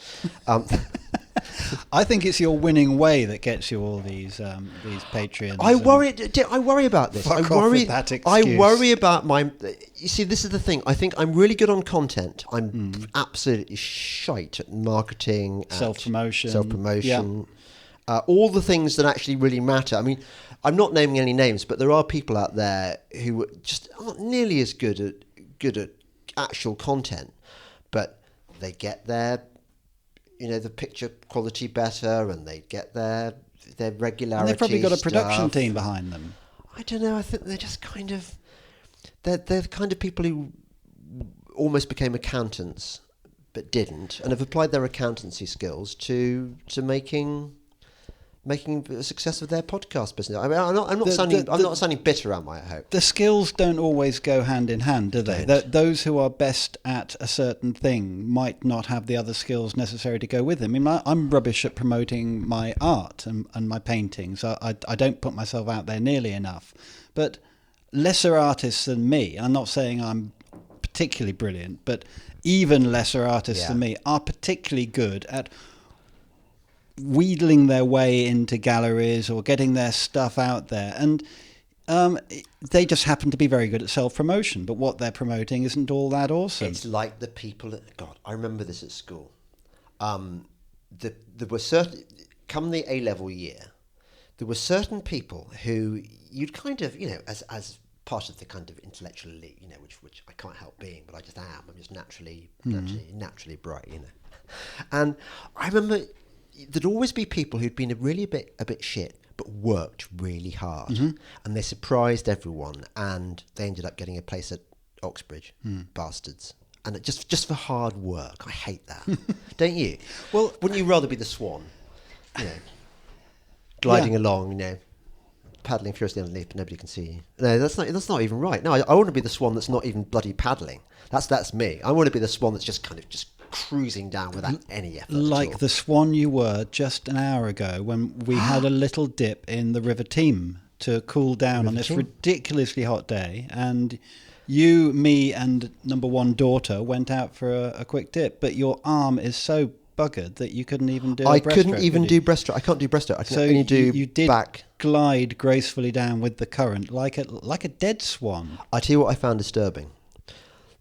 Speaker 2: I think it's your winning way that gets you all these Patreons.
Speaker 1: I worry about this.
Speaker 2: Fuck off with that excuse.
Speaker 1: I worry about my. You see, this is the thing. I think I'm really good on content. I'm absolutely shite at marketing,
Speaker 2: self-promotion,
Speaker 1: all the things that actually really matter. I mean, I'm not naming any names, but there are people out there who just aren't nearly as good at actual content, but they get their, the picture quality better, and they get their regularity.
Speaker 2: And they've probably got a production
Speaker 1: stuff.
Speaker 2: team behind them.
Speaker 1: I don't know. I think they're just kind of they're the kind of people who almost became accountants but didn't, and have applied their accountancy skills to making a success of their podcast business. I mean, I'm not sounding bitter, am I? I hope
Speaker 2: the skills don't always go hand in hand, do they? Those who are best at a certain thing might not have the other skills necessary to go with them. I mean, I'm rubbish at promoting my art and my paintings. I don't put myself out there nearly enough. But lesser artists than me, I'm not saying I'm particularly brilliant, but even lesser artists than me are particularly good at wheedling their way into galleries or getting their stuff out there, and they just happen to be very good at self-promotion, but what they're promoting isn't all that awesome.
Speaker 1: It's like the people I remember this at school. There were certain, come the A-level year, there were certain people who you'd kind of, as part of the kind of intellectual elite, which I can't help being, but I just am. I'm just naturally bright, And I remember there'd always be people who'd been a bit shit, but worked really hard, and they surprised everyone, and they ended up getting a place at Oxbridge, bastards, and it just for hard work. I hate that, don't you? Well, wouldn't you rather be the swan, gliding along, paddling furiously underneath, but nobody can see you? No, that's not even right. No, I want to be the swan that's not even bloody paddling. That's me. I want to be the swan that's just kind of just cruising down without any effort.
Speaker 2: Like the swan you were just an hour ago when we had a little dip in the River Teme to cool down on this ridiculously hot day, and you, me, and number one daughter went out for a quick dip, but your arm is so buggered that you couldn't even do
Speaker 1: I couldn't even do breaststroke. I can't do breaststroke. I can only do
Speaker 2: you did
Speaker 1: back.
Speaker 2: Glide gracefully down with the current like a dead swan.
Speaker 1: I tell you what I found disturbing.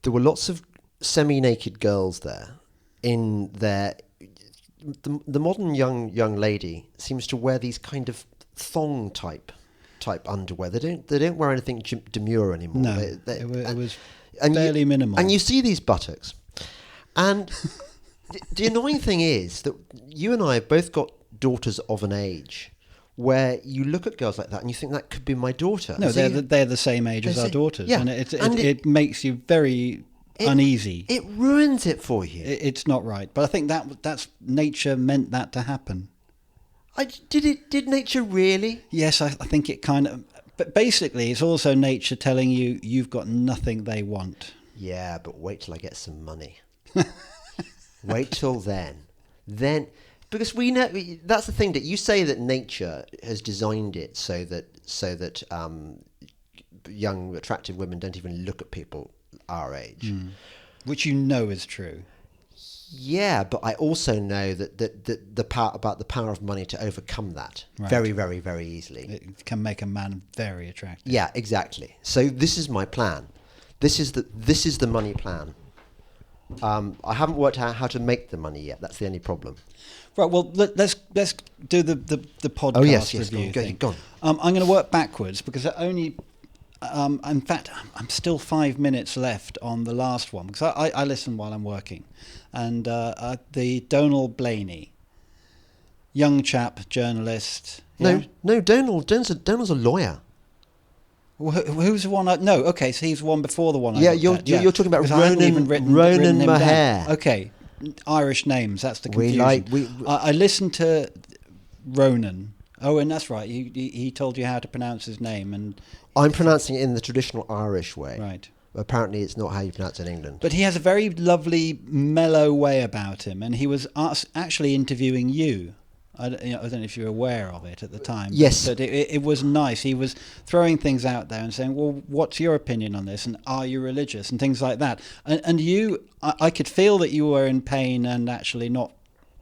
Speaker 1: There were lots of semi-naked girls there. In their, the modern young lady seems to wear these kind of thong type underwear. They don't wear anything demure anymore.
Speaker 2: No, it was fairly minimal.
Speaker 1: And you see these buttocks, and the annoying thing is that you and I have both got daughters of an age where you look at girls like that and you think that could be my daughter.
Speaker 2: No, they're the same age as our daughters, and it makes you very uneasy.
Speaker 1: It ruins it for you.
Speaker 2: It's not right, but I think that's nature meant that to happen.
Speaker 1: Did nature really?
Speaker 2: Yes, I think it kind of. But basically, it's also nature telling you you've got nothing they want.
Speaker 1: Yeah, but wait till I get some money. Wait till then. Because we know that's the thing that you say that nature has designed it so that young attractive women don't even look at people our age,
Speaker 2: which is true.
Speaker 1: Yeah, but I also know that the power of money to overcome that very, very, very easily.
Speaker 2: It can make a man very attractive.
Speaker 1: Yeah, exactly. So this is my plan. This is the money plan. I haven't worked out how to make the money yet. That's the only problem.
Speaker 2: Right. Well, let's do the podcast review thing.
Speaker 1: Go on.
Speaker 2: I'm going to work backwards because it only. In fact, I'm still 5 minutes left on the last one because I listen while I'm working, and the Donald Blaney, young chap, journalist.
Speaker 1: No, Donald's a lawyer.
Speaker 2: Who's the one? No, okay, so he's the one before the one.
Speaker 1: You're talking about Ronan Maher.
Speaker 2: Okay, Irish names. That's the confusion. I listened to Ronan. Oh, and that's right. He told you how to pronounce his name, and
Speaker 1: I'm pronouncing it in the traditional Irish way.
Speaker 2: Right.
Speaker 1: Apparently, it's not how you pronounce it in England.
Speaker 2: But he has a very lovely, mellow way about him, and he was actually interviewing you. I don't know if you're aware of it at the time.
Speaker 1: Yes.
Speaker 2: But it was nice. He was throwing things out there and saying, well, what's your opinion on this? And are you religious? And things like that. And you, I could feel that you were in pain and actually not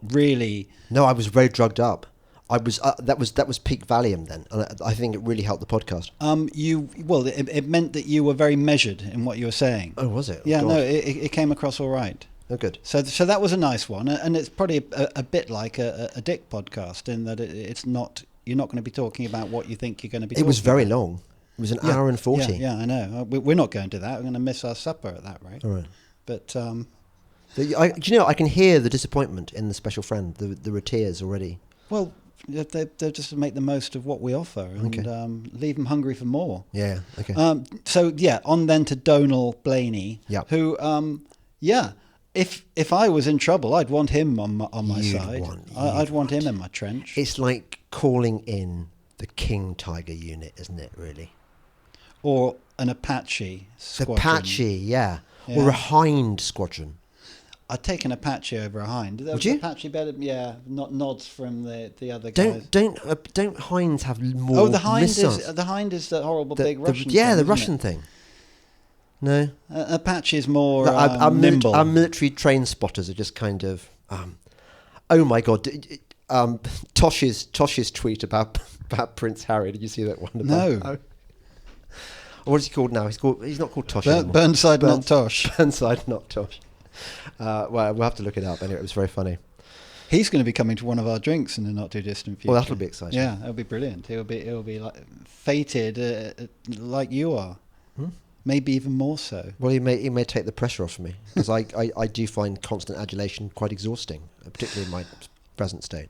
Speaker 2: really.
Speaker 1: No, I was very drugged up. I was that was peak Valium then, and I think it really helped the podcast.
Speaker 2: It meant that you were very measured in what you were saying.
Speaker 1: Oh, was it? Oh,
Speaker 2: yeah,
Speaker 1: God.
Speaker 2: no, it came across all right.
Speaker 1: Oh, good.
Speaker 2: So that was a nice one, and it's probably a bit like a Dick podcast in that it's not. You're not going to be talking about what you think you're going to be.
Speaker 1: It was very
Speaker 2: about.
Speaker 1: long. It was an hour and 40.
Speaker 2: Yeah, I know. We're not going to that. We're going to miss our supper at that rate.
Speaker 1: All right.
Speaker 2: But
Speaker 1: do you know, I can hear the disappointment in the special friend. There were tears already.
Speaker 2: Well, they're just to make the most of what we offer and leave them hungry for more.
Speaker 1: Yeah. Okay.
Speaker 2: So on then to Donal Blaney.
Speaker 1: Yeah.
Speaker 2: Who If I was in trouble, I'd want him on my side. I'd want him in my trench.
Speaker 1: It's like calling in the King Tiger unit, isn't it? Really.
Speaker 2: Or an Apache squadron.
Speaker 1: The Apache, yeah. Or a Hind squadron.
Speaker 2: I'd take an Apache over a Hind.
Speaker 1: Would you?
Speaker 2: Apache better? Yeah, not nods from the other guys.
Speaker 1: Don't Hinds have more?
Speaker 2: Oh, the Hind
Speaker 1: missiles?
Speaker 2: is the horrible big Russian.
Speaker 1: Yeah,
Speaker 2: thing,
Speaker 1: the
Speaker 2: isn't
Speaker 1: Russian
Speaker 2: it?
Speaker 1: thing. No,
Speaker 2: Apache is more
Speaker 1: nimble. Our
Speaker 2: nimble.
Speaker 1: military train spotters are just kind of. Oh my God! Tosh's tweet about Prince Harry. Did you see that one?
Speaker 2: No.
Speaker 1: What is he called now? He's not called Tosh anymore.
Speaker 2: Burnside, not Tosh.
Speaker 1: Burnside, not Tosh. Well, we'll have to look it up. Anyway, it was very funny.
Speaker 2: He's going to be coming to one of our drinks in the not too distant future.
Speaker 1: Well, that'll be exciting.
Speaker 2: Yeah, that'll be brilliant. He'll be like fated like you are. Maybe even more so.
Speaker 1: Well, he may take the pressure off me because I do find constant adulation quite exhausting, particularly in my present state.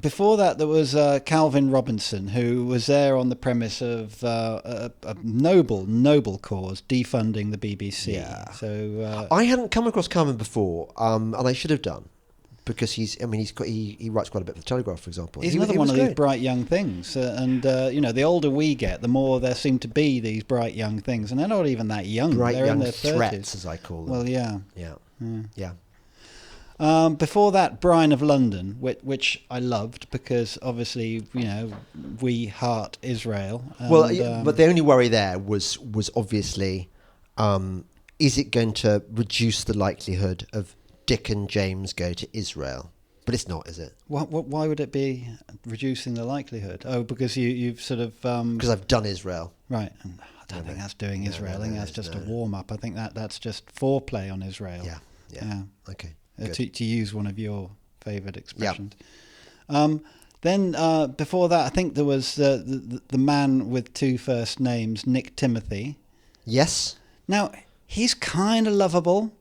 Speaker 2: Before that, there was Calvin Robinson, who was there on the premise of a noble cause, defunding the BBC.
Speaker 1: Yeah.
Speaker 2: So
Speaker 1: I hadn't come across Calvin before, and I should have done, because he writes quite a bit for the Telegraph, for example.
Speaker 2: He's another one of these bright young things, and the older we get, the more there seem to be these bright young things, and they're not even that young.
Speaker 1: Bright
Speaker 2: they're
Speaker 1: young
Speaker 2: in their
Speaker 1: threats,
Speaker 2: 30s.
Speaker 1: as I call them.
Speaker 2: Well, yeah.
Speaker 1: Yeah.
Speaker 2: Before that, Brian of London, which I loved because obviously, we heart Israel. And,
Speaker 1: but the only worry there was obviously, is it going to reduce the likelihood of Dick and James go to Israel? But it's not, is it?
Speaker 2: Why would it be reducing the likelihood? Oh, because you've sort of...
Speaker 1: Because I've done Israel.
Speaker 2: Right. And I don't think that's doing Israel. I think that's just a warm-up. I think that's just foreplay on Israel.
Speaker 1: Yeah. Okay.
Speaker 2: To use one of your favourite expressions. Then before that, I think there was the man with two first names, Nick Timothy.
Speaker 1: Yes.
Speaker 2: Now, he's kind of lovable.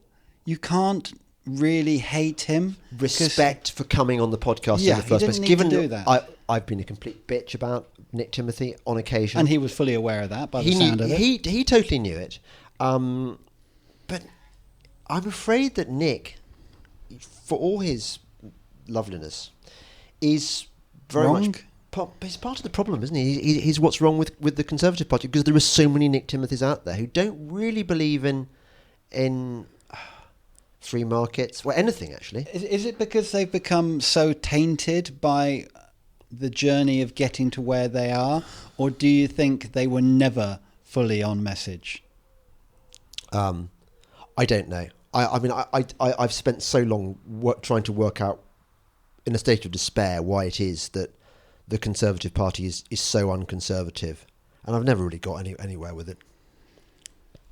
Speaker 2: You can't really hate him.
Speaker 1: Respect for coming on the podcast in the first place.
Speaker 2: Given to do that.
Speaker 1: I've been a complete bitch about Nick Timothy on occasion.
Speaker 2: And he was fully aware of that by the sound of it.
Speaker 1: He totally knew it. But I'm afraid that Nick, for all his loveliness, is very
Speaker 2: wrong.
Speaker 1: He's part of the problem, isn't he? He's what's wrong with the Conservative Party, because there are so many Nick Timothys out there who don't really believe in free markets or anything, actually.
Speaker 2: Is it because they've become so tainted by the journey of getting to where they are, or do you think they were never fully on message?
Speaker 1: I don't know. I've spent so long trying to work out, in a state of despair, why it is that the Conservative Party is so unconservative, and I've never really got anywhere with it.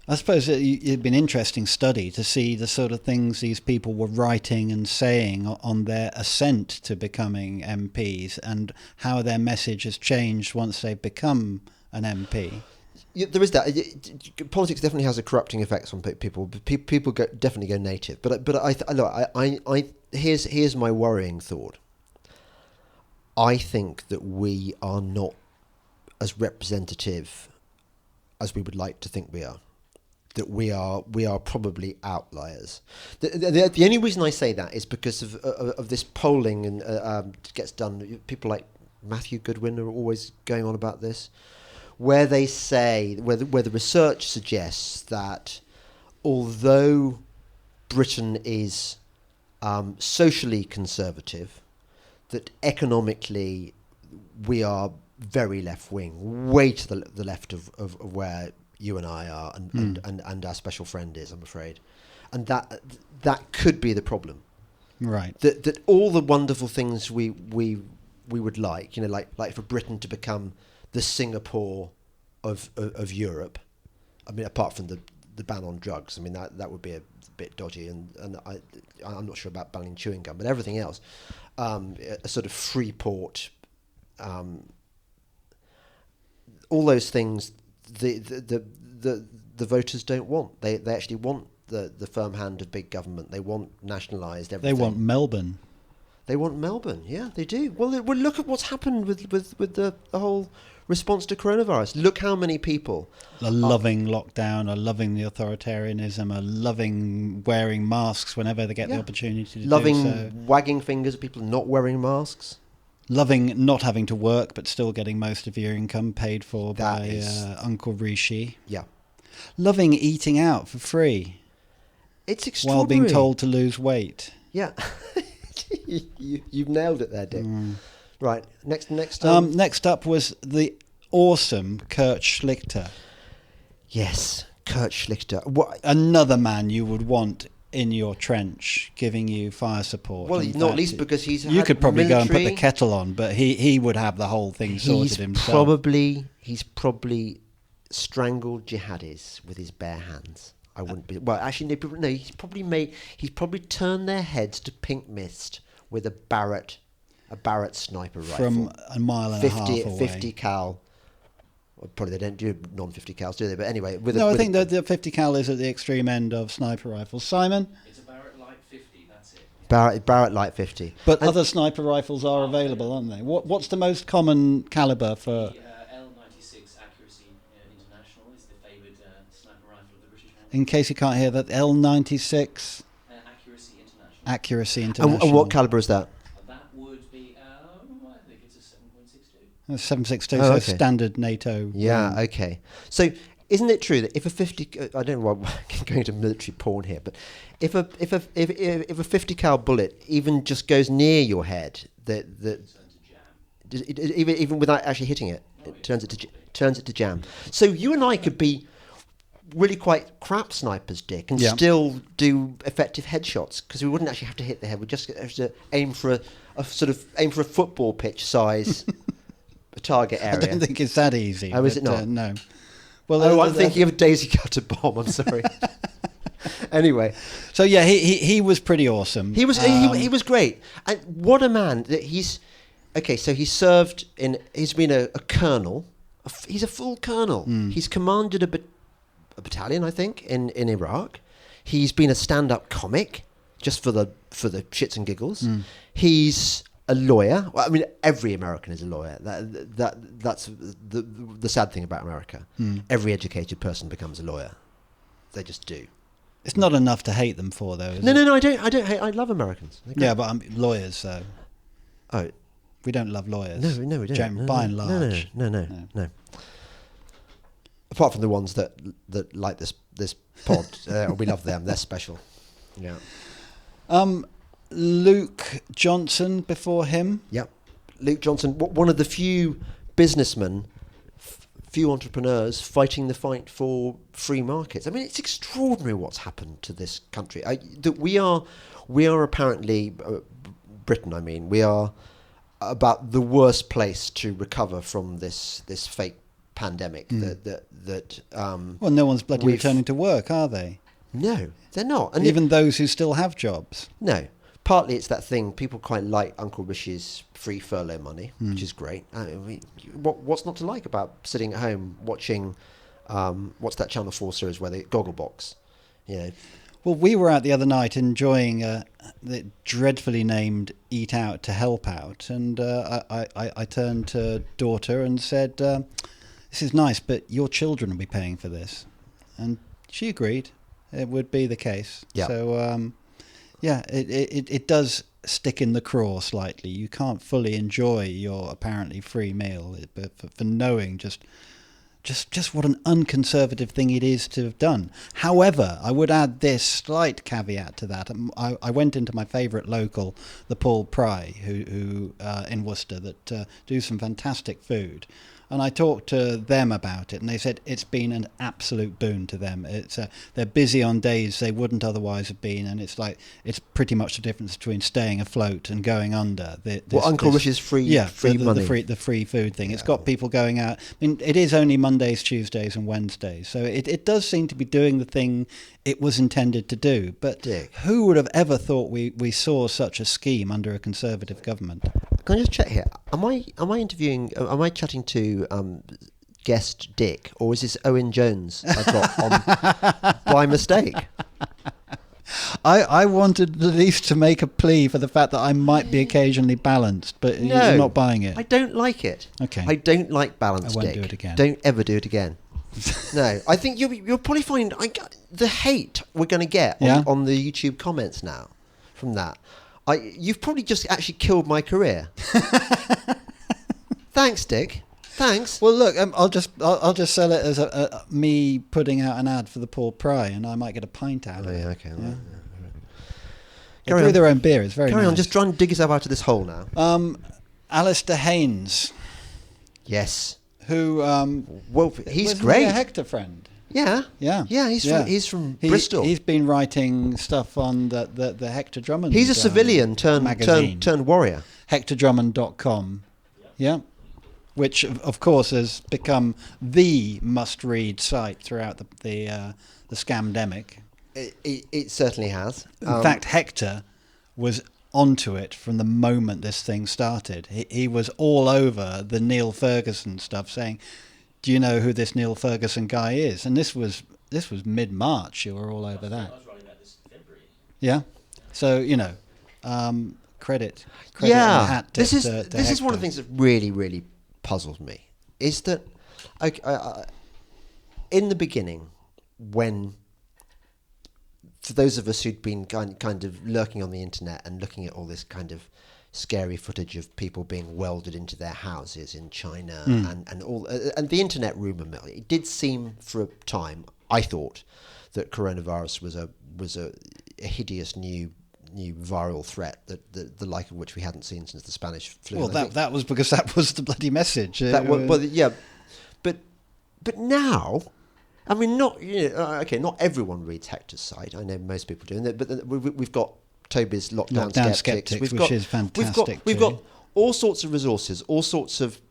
Speaker 2: I suppose it'd be an interesting study to see the sort of things these people were writing and saying on their ascent to becoming MPs, and how their message has changed once they've become an MP.
Speaker 1: Yeah, there is that. Politics definitely has a corrupting effect on people. People definitely go native. But here's my worrying thought. I think that we are not as representative as we would like to think we are. That we are probably outliers. The only reason I say that is because of this polling and gets done. People like Matthew Goodwin are always going on about this, where they say where the research suggests that although Britain is socially conservative, that economically we are very left wing, way to the left of where you and I are, and our special friend is, I'm afraid, and that could be the problem.
Speaker 2: Right.
Speaker 1: That all the wonderful things we would like, like for Britain to become the Singapore of Europe. I mean, apart from the ban on drugs, I mean that would be a bit dodgy, and I'm not sure about banning chewing gum, but everything else, a sort of free port, all those things, the voters don't want. They actually want the firm hand of big government. They want nationalised everything.
Speaker 2: They want Melbourne.
Speaker 1: They want Melbourne. Yeah, they do. Well, look at what's happened with the whole response to coronavirus. Look how many people
Speaker 2: Are loving lockdown, are loving the authoritarianism, are loving wearing masks whenever they get the opportunity to
Speaker 1: loving
Speaker 2: do so.
Speaker 1: wagging fingers at people not wearing masks.
Speaker 2: Loving not having to work but still getting most of your income paid for by Uncle Rishi.
Speaker 1: Yeah.
Speaker 2: Loving eating out for free.
Speaker 1: It's extraordinary.
Speaker 2: While being told to lose weight.
Speaker 1: Yeah. You've nailed it there, Dick. Right. Next.
Speaker 2: Next up was the awesome Kurt Schlichter.
Speaker 1: Yes, Kurt Schlichter. What?
Speaker 2: Another man you would want in your trench, giving you fire support.
Speaker 1: Well, not least because he's
Speaker 2: you
Speaker 1: had
Speaker 2: could probably
Speaker 1: military.
Speaker 2: go and put the kettle on, but he would have the whole thing sorted himself.
Speaker 1: He's probably strangled jihadis with his bare hands. I wouldn't be. Well, actually, no. He's probably turned their heads to pink mist with a Barrett sniper rifle
Speaker 2: from a mile and a half away.
Speaker 1: 50 cal. Well, probably they don't do non-50 cals, do they? But anyway,
Speaker 2: I think the 50 cal is at the extreme end of sniper rifles. Simon?
Speaker 4: It's a Barrett Light 50. That's it.
Speaker 1: Barrett Light 50.
Speaker 2: But other sniper rifles are available, aren't they? What's the most common caliber for?
Speaker 4: The L96 Accuracy International is the favoured sniper rifle of the British Army.
Speaker 2: In case you can't hear that, L96
Speaker 4: Accuracy International.
Speaker 2: Accuracy International.
Speaker 1: And what caliber is that?
Speaker 4: That would be, I think it's a 7.62.
Speaker 2: 7.62,
Speaker 1: Oh,
Speaker 2: so
Speaker 1: okay.
Speaker 2: Standard NATO.
Speaker 1: Yeah, okay. So isn't it true that if a 50, I don't know why I'm going to military porn here, but if a 50 cal bullet even just goes near your head, even without actually hitting it, it turns it to jam. So you and I could be really quite crap snipers, Dick, and still do effective headshots because we wouldn't actually have to hit the head. We just have to aim for a football pitch size target area.
Speaker 2: I don't think it's that easy.
Speaker 1: Oh, is it not?
Speaker 2: No. Well,
Speaker 1: I'm thinking of a daisy cutter bomb. I'm sorry. Anyway,
Speaker 2: so yeah, he was pretty awesome.
Speaker 1: he was great, and what a man that he's. Okay, so he served in. He's been a colonel. He's a full colonel. He's commanded a battalion, I think, in Iraq. He's been a stand-up comic, just for the shits and giggles. He's a lawyer. Well, I mean, every American is a lawyer. That's the sad thing about America. Every educated person becomes a lawyer. They just do.
Speaker 2: It's not enough to hate them for, though.
Speaker 1: No. I don't hate. I love Americans.
Speaker 2: Yeah, but lawyers, though.
Speaker 1: Oh,
Speaker 2: we don't love lawyers.
Speaker 1: No, we don't.
Speaker 2: By and large.
Speaker 1: No. Apart from the ones that like this pod, we love them. They're special. Yeah.
Speaker 2: Luke Johnson before him.
Speaker 1: Yep. Luke Johnson, one of the few businessmen, few entrepreneurs fighting the fight for free markets. I mean, it's extraordinary what's happened to this country. That we are apparently Britain. I mean, we are about the worst place to recover from this fake pandemic.
Speaker 2: Well, no one's bloody returning to work, are they?
Speaker 1: No, they're not. And
Speaker 2: even those who still have jobs.
Speaker 1: No. Partly it's that thing, people quite like Uncle Rishi's free furlough money, which is great. What's not to like about sitting at home watching, what's that Channel 4 series where they Gogglebox? You know.
Speaker 2: Well, we were out the other night enjoying the dreadfully named Eat Out to Help Out, and I turned to daughter and said, this is nice, but your children will be paying for this. And she agreed. It would be the case.
Speaker 1: Yeah.
Speaker 2: So, it does stick in the craw slightly. You can't fully enjoy your apparently free meal, but for knowing just what an unconservative thing it is to have done. However, I would add this slight caveat to that. I went into my favourite local, the Paul Pry, who in Worcester, that do some fantastic food. And I talked to them about it, and they said it's been an absolute boon to them. They're busy on days they wouldn't otherwise have been, and it's pretty much the difference between staying afloat and going under.
Speaker 1: Uncle Rich's free money.
Speaker 2: The free food thing. It's got people going out. I mean, it is only Mondays, Tuesdays, and Wednesdays, so it does seem to be doing the thing it was intended to do. But
Speaker 1: Dick,
Speaker 2: who would have ever thought we saw such a scheme under a Conservative government?
Speaker 1: can I just check here? Am I chatting to guest Dick, or is this Owen Jones I got on by mistake?
Speaker 2: I wanted at least to make a plea for the fact that I might be occasionally balanced, but
Speaker 1: No,
Speaker 2: you're not buying it.
Speaker 1: I don't like it.
Speaker 2: Okay.
Speaker 1: I don't like balance,
Speaker 2: I won't
Speaker 1: Dick.
Speaker 2: do it again.
Speaker 1: Don't ever do it again. No, I think you'll probably find the hate we're going to get on the YouTube comments now from that. You've probably just actually killed my career. Thanks, Dick. Thanks.
Speaker 2: Well, look, I'll just sell it as me putting out an ad for the Paul Pry, and I might get a pint out of it.
Speaker 1: Yeah, okay.
Speaker 2: Yeah. They
Speaker 1: Carry
Speaker 2: brew
Speaker 1: on.
Speaker 2: their own beer. It's very
Speaker 1: Carry
Speaker 2: nice.
Speaker 1: on, just try and dig yourself out of this hole now.
Speaker 2: Alistair Haynes,
Speaker 1: Yes.
Speaker 2: who
Speaker 1: Well, he's
Speaker 2: wasn't
Speaker 1: great.
Speaker 2: he a Hector friend?
Speaker 1: Yeah.
Speaker 2: Yeah.
Speaker 1: Yeah, he's from Bristol.
Speaker 2: He's been writing stuff on the Hector Drummond.
Speaker 1: He's a civilian turned warrior.
Speaker 2: HectorDrummond.com. Yeah. Which, of course, has become the must-read site throughout the scamdemic.
Speaker 1: It certainly has.
Speaker 2: In fact, Hector was onto it from the moment this thing started. He was all over the Neil Ferguson stuff, saying, "Do you know who this Neil Ferguson guy is?" And this was mid-March. You were all over that.
Speaker 3: I was writing about this in February.
Speaker 2: Yeah. So credit.
Speaker 1: Yeah.
Speaker 2: and a hat
Speaker 1: This
Speaker 2: to
Speaker 1: is
Speaker 2: Hector.
Speaker 1: one of the things that really, really puzzles me. Is that in the beginning, when for those of us who'd been kind of lurking on the internet and looking at all this kind of scary footage of people being welded into their houses in China and all and the internet rumor mill, it did seem for a time, I thought, that coronavirus was a hideous new viral threat that the like of which we hadn't seen since the Spanish flu.
Speaker 2: Well, that was because that was the bloody message.
Speaker 1: But now, I mean, not everyone reads Hector's site. I know most people do, but we've got Toby's Lockdown Skeptics,
Speaker 2: which is fantastic.
Speaker 1: We've got all sorts of resources, all sorts of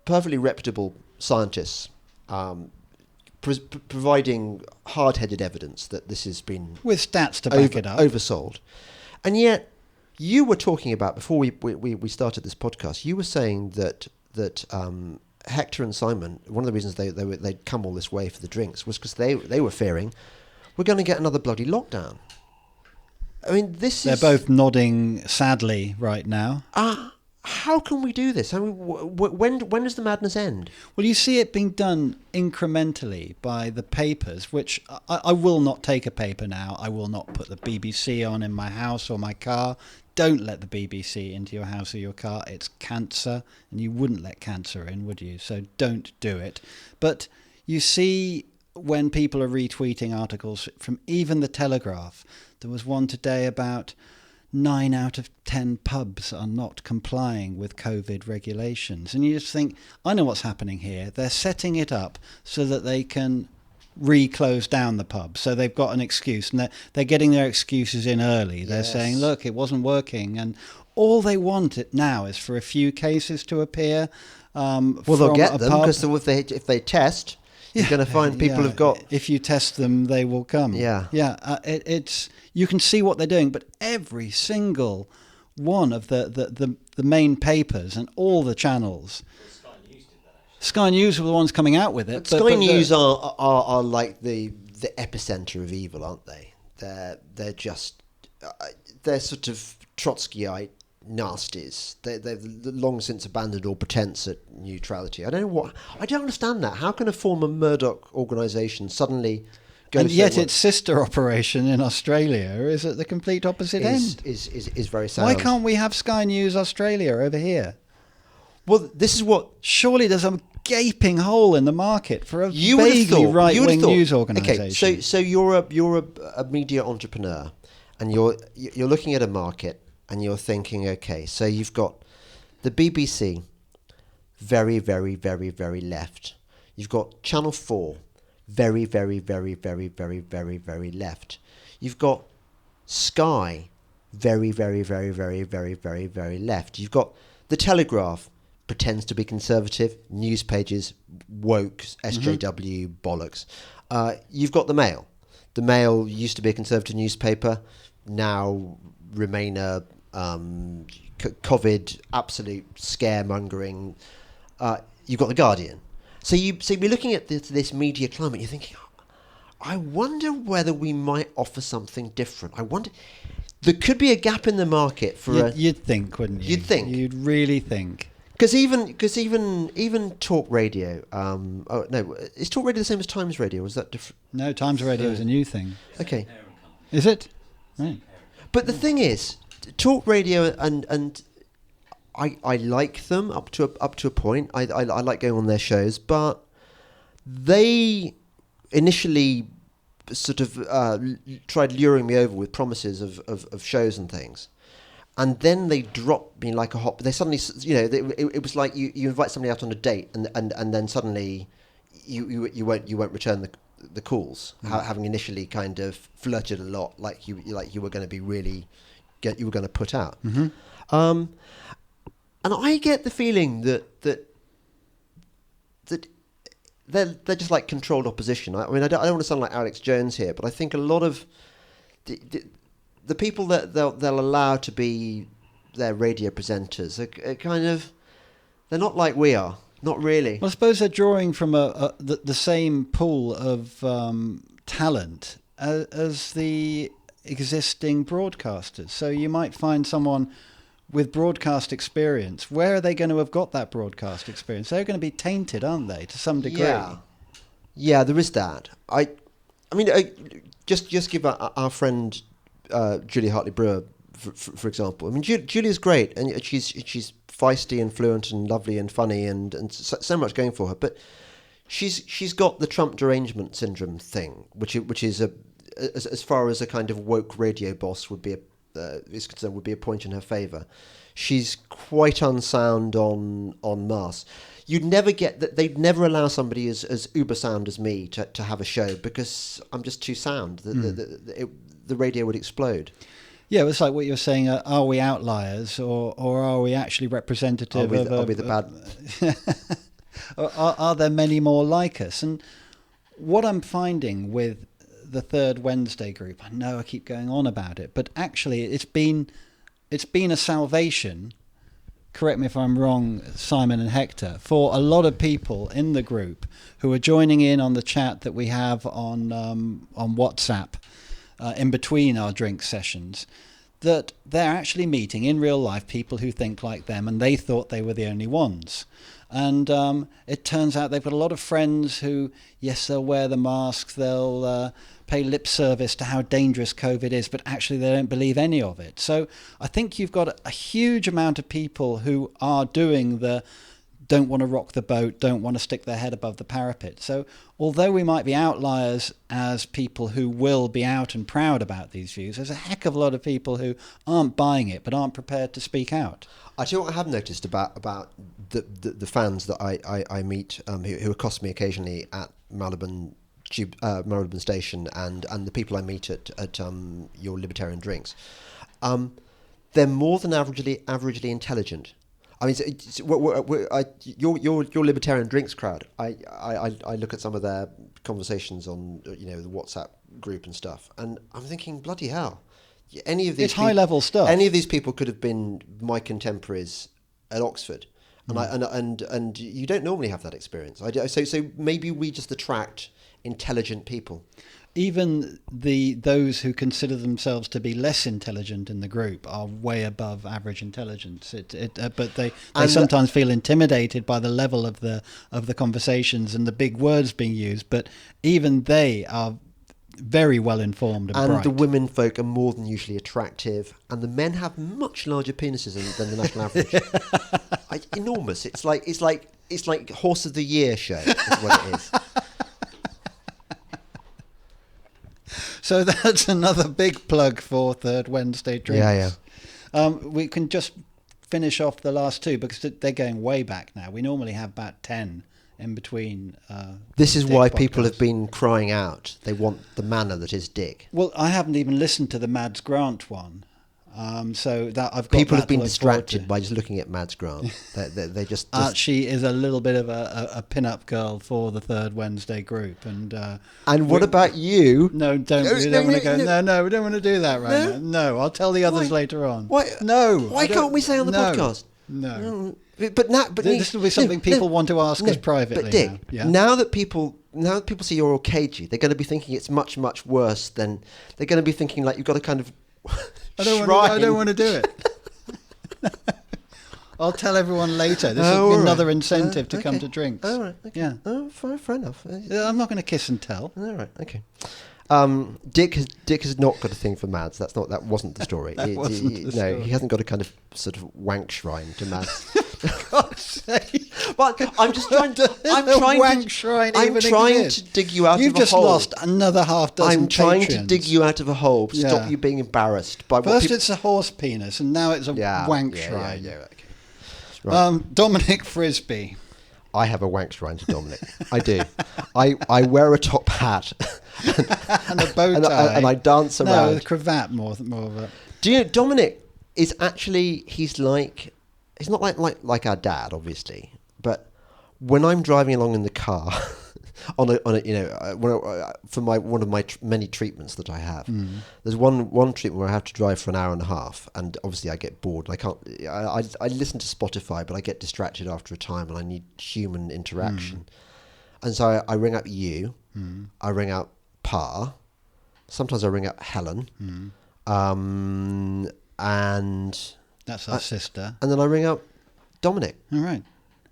Speaker 1: perfectly reputable scientists providing hard-headed evidence that this has been
Speaker 2: with stats to back it up,
Speaker 1: oversold. And yet, you were talking about before we started this podcast. You were saying that Hector and Simon, one of the reasons they'd come all this way for the drinks was because they were fearing we're going to get another bloody lockdown. I mean,
Speaker 2: they're both nodding sadly right now.
Speaker 1: How can we do this? I mean, when does the madness end?
Speaker 2: Well, you see it being done incrementally by the papers, which I will not take a paper now. I will not put the BBC on in my house or my car. Don't let the BBC into your house or your car. It's cancer, and you wouldn't let cancer in, would you? So don't do it. But you see when people are retweeting articles from even the Telegraph. There was one today about 9 out of 10 pubs are not complying with COVID regulations. And you just think, I know what's happening here. They're setting it up so that they can re-close down the pub. So they've got an excuse, and they're getting their excuses in early. They're saying, look, it wasn't working. And all they want it now is for a few cases to appear.
Speaker 1: Well, they'll get them, because if they test... You're going to find people who've got...
Speaker 2: If you test them, they will come.
Speaker 1: Yeah.
Speaker 2: Yeah. It's you can see what they're doing, but every single one of the main papers and all the channels...
Speaker 3: Sky News did that, actually.
Speaker 2: Sky News were the ones coming out with it.
Speaker 1: But Sky News are like the epicenter of evil, aren't they? They're just... they're sort of Trotskyite nasties. They've long since abandoned all pretense at neutrality. I don't understand that. How can a former Murdoch organisation suddenly go?
Speaker 2: And yet its sister operation in Australia is at the complete opposite end.
Speaker 1: Is very sad.
Speaker 2: Why can't we have Sky News Australia over here?
Speaker 1: Well, this is what...
Speaker 2: Surely there's a gaping hole in the market for a vaguely right-wing news organisation.
Speaker 1: Okay, so you're a media entrepreneur, and you're looking at a market. And you're thinking, okay, so you've got the BBC, very, very, very, very left. You've got Channel 4, very, very, very, very, very, very, very left. You've got Sky, very, very, very, very, very, very, very left. You've got The Telegraph, pretends to be conservative, news pages, woke, SJW, bollocks. You've got the Mail. The Mail used to be a conservative newspaper, now Remainer, COVID, absolute scaremongering. You've got the Guardian. So you're looking at this media climate. You're thinking, I wonder whether we might offer something different. I wonder. There could be a gap in the market for
Speaker 2: You'd think, wouldn't you?
Speaker 1: You'd think.
Speaker 2: You'd really think.
Speaker 1: Because even talk radio. Oh no, is talk radio the same as Times Radio? Is that different?
Speaker 2: No, Times Radio is a new thing.
Speaker 1: Okay.
Speaker 2: Is it? Right.
Speaker 1: But the thing is, talk radio and I like them up to a point. I like going on their shows, but they initially sort of tried luring me over with promises of shows and things. And then they dropped me like a hot. They suddenly, it was like you invite somebody out on a date, and then suddenly you won't return the calls, having initially kind of flirted a lot, like you were going to be really, you were going to put out. Mm-hmm. And I get the feeling that they're just like controlled opposition. I mean, I don't want to sound like Alex Jones here, but I think a lot of the people that they'll allow to be their radio presenters are kind of, they're not like we are. Not really.
Speaker 2: Well, I suppose they're drawing from the same pool of talent as the existing broadcasters. So you might find someone with broadcast experience. Where are they going to have got that broadcast experience? They're going to be tainted, aren't they, to some degree?
Speaker 1: Yeah, there is that. I mean, just give our friend Julie Hartley Brewer, for example. I mean, Julie's great, and she's feisty and fluent and lovely and funny and so much going for her. But she's got the Trump derangement syndrome thing, which is as far as a kind of woke radio boss would be is concerned, would be a point in her favour. She's quite unsound on mass. You'd never get that. They'd never allow somebody as uber sound as me to have a show because I'm just too sound. The radio would explode.
Speaker 2: Yeah, it's like what you're saying. Are we outliers, or are we actually representative of?
Speaker 1: Are we the bad?
Speaker 2: Are there many more like us? And what I'm finding with the Third Wednesday group, I know I keep going on about it, but actually it's been a salvation. Correct me if I'm wrong, Simon and Hector, for a lot of people in the group who are joining in on the chat that we have on WhatsApp. In between our drink sessions, that they're actually meeting in real life people who think like them, and they thought they were the only ones. And it turns out they've got a lot of friends who, yes, they'll wear the masks, they'll pay lip service to how dangerous COVID is, but actually they don't believe any of it. So I think you've got a huge amount of people who are doing the don't want to rock the boat, don't want to stick their head above the parapet. So although we might be outliers as people who will be out and proud about these views, there's a heck of a lot of people who aren't buying it but aren't prepared to speak out.
Speaker 1: I tell you what I have noticed about the fans that I meet who accost me occasionally at Melbourne Station and the people I meet at your Libertarian Drinks. They're more than averagely intelligent. I mean, your Libertarian Drinks crowd. I look at some of their conversations on the WhatsApp group and stuff, and I'm thinking, bloody hell, any of these
Speaker 2: it's high level stuff.
Speaker 1: Any of these people could have been my contemporaries at Oxford, and you don't normally have that experience. So maybe we just attract intelligent people.
Speaker 2: Even those who consider themselves to be less intelligent in the group are way above average intelligence. But they sometimes feel intimidated by the level of the conversations and the big words being used. But even they are very well informed and bright.
Speaker 1: The women folk are more than usually attractive, and the men have much larger penises than the national average. Enormous. It's like Horse of the Year show. Is what it is.
Speaker 2: So that's another big plug for Third Wednesday Drinks.
Speaker 1: Yeah.
Speaker 2: We can just finish off the last two because they're going way back now. We normally have about 10 in between.
Speaker 1: This is
Speaker 2: Dick
Speaker 1: why people
Speaker 2: podcasts.
Speaker 1: have been crying out. They want the manner that is Dick.
Speaker 2: Well, I haven't even listened to the Mads Grant one. So that I've got
Speaker 1: People
Speaker 2: that
Speaker 1: have been
Speaker 2: to look forward
Speaker 1: distracted
Speaker 2: to.
Speaker 1: by just looking at Mads Grant. they just
Speaker 2: She is a little bit of a pin-up girl for the Third Wednesday group, and
Speaker 1: what about you?
Speaker 2: No, don't.
Speaker 1: No,
Speaker 2: We
Speaker 1: no,
Speaker 2: don't want to
Speaker 1: no,
Speaker 2: go.
Speaker 1: no.
Speaker 2: No, we don't want to do that right
Speaker 1: No?
Speaker 2: now. No, I'll tell the others
Speaker 1: Why?
Speaker 2: later on.
Speaker 1: Why?
Speaker 2: No.
Speaker 1: Why
Speaker 2: I don't-
Speaker 1: can't we say on the
Speaker 2: no,
Speaker 1: podcast?
Speaker 2: No.
Speaker 1: But now, but
Speaker 2: This will be something people want to ask us privately.
Speaker 1: But Dick,
Speaker 2: now. Yeah?
Speaker 1: now that people see you're all cagey, they're going to be thinking it's much, much worse than they're going to be thinking like you've got a kind of
Speaker 2: I don't want to do it. I'll tell everyone later. This will be
Speaker 1: all
Speaker 2: another
Speaker 1: right.
Speaker 2: incentive to come
Speaker 1: Okay.
Speaker 2: to drinks.
Speaker 1: All right. Okay.
Speaker 2: Yeah.
Speaker 1: Oh, fair enough.
Speaker 2: I'm not going to kiss and tell.
Speaker 1: All right. Okay. Dick has not got a thing for Mads. That wasn't the story.
Speaker 2: That wasn't the
Speaker 1: No,
Speaker 2: story.
Speaker 1: he hasn't got a kind of sort of wank shrine to Mads.
Speaker 2: God's sake.
Speaker 1: But I'm just trying to. I'm
Speaker 2: The
Speaker 1: trying
Speaker 2: wank
Speaker 1: to.
Speaker 2: shrine
Speaker 1: I'm
Speaker 2: even
Speaker 1: trying
Speaker 2: exist.
Speaker 1: to dig you out
Speaker 2: You've
Speaker 1: of a
Speaker 2: just
Speaker 1: hole.
Speaker 2: lost another half dozen
Speaker 1: I'm trying to
Speaker 2: patrons.
Speaker 1: dig you out of a hole. To
Speaker 2: Yeah.
Speaker 1: Stop you being embarrassed by what
Speaker 2: First
Speaker 1: people.
Speaker 2: it's a horse penis, and now it's a wank shrine.
Speaker 1: Yeah, okay. Right.
Speaker 2: Dominic Frisby.
Speaker 1: I have a wank shrine to Dominic. I do. I wear a top hat
Speaker 2: And a bow tie.
Speaker 1: and I dance
Speaker 2: No,
Speaker 1: around.
Speaker 2: a cravat more of a...
Speaker 1: Do you know Dominic is actually he's not like our dad, obviously, but when I'm driving along in the car on a for one of my many treatments that I have, there's one treatment where I have to drive for an hour and a half, and obviously I get bored. I can't. I listen to Spotify, but I get distracted after a time, and I need human interaction. And so I ring up you, I ring out Pa, sometimes I ring up Helen, and
Speaker 2: That's our sister.
Speaker 1: and then I ring up Dominic.
Speaker 2: All right.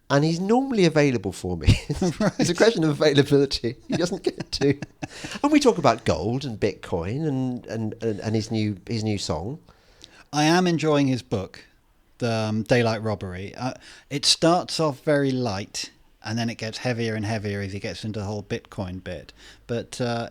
Speaker 1: And he's normally available for me. It's a question of availability. He doesn't get to. And we talk about gold and Bitcoin and his new song.
Speaker 2: I am enjoying his book, the Daylight Robbery. It starts off very light, and then it gets heavier and heavier as he gets into the whole Bitcoin bit. But I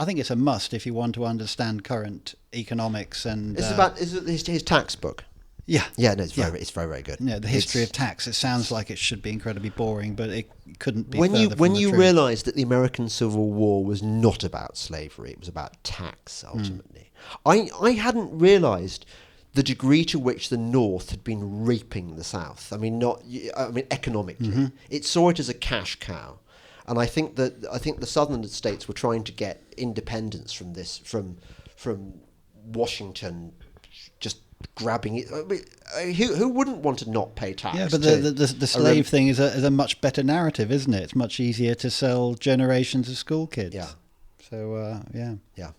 Speaker 2: think it's a must if you want to understand current economics and.
Speaker 1: Is it his tax book?
Speaker 2: Yeah.
Speaker 1: Yeah, no, it's very, very good.
Speaker 2: Yeah, the history of tax. It sounds like it should be incredibly boring, but it couldn't be.
Speaker 1: When
Speaker 2: further from the
Speaker 1: you
Speaker 2: truth.
Speaker 1: realise that the American Civil War was not about slavery, it was about tax ultimately. I hadn't realised the degree to which the North had been reaping the South. I mean, economically, it saw it as a cash cow, and I think the Southern states were trying to get independence from this from Washington, just grabbing it. I mean, who wouldn't want to not pay tax?
Speaker 2: Yeah, but the slave thing is a much better narrative, isn't it? It's much easier to sell generations of school kids.
Speaker 1: Yeah.
Speaker 2: So yeah.
Speaker 1: Yeah.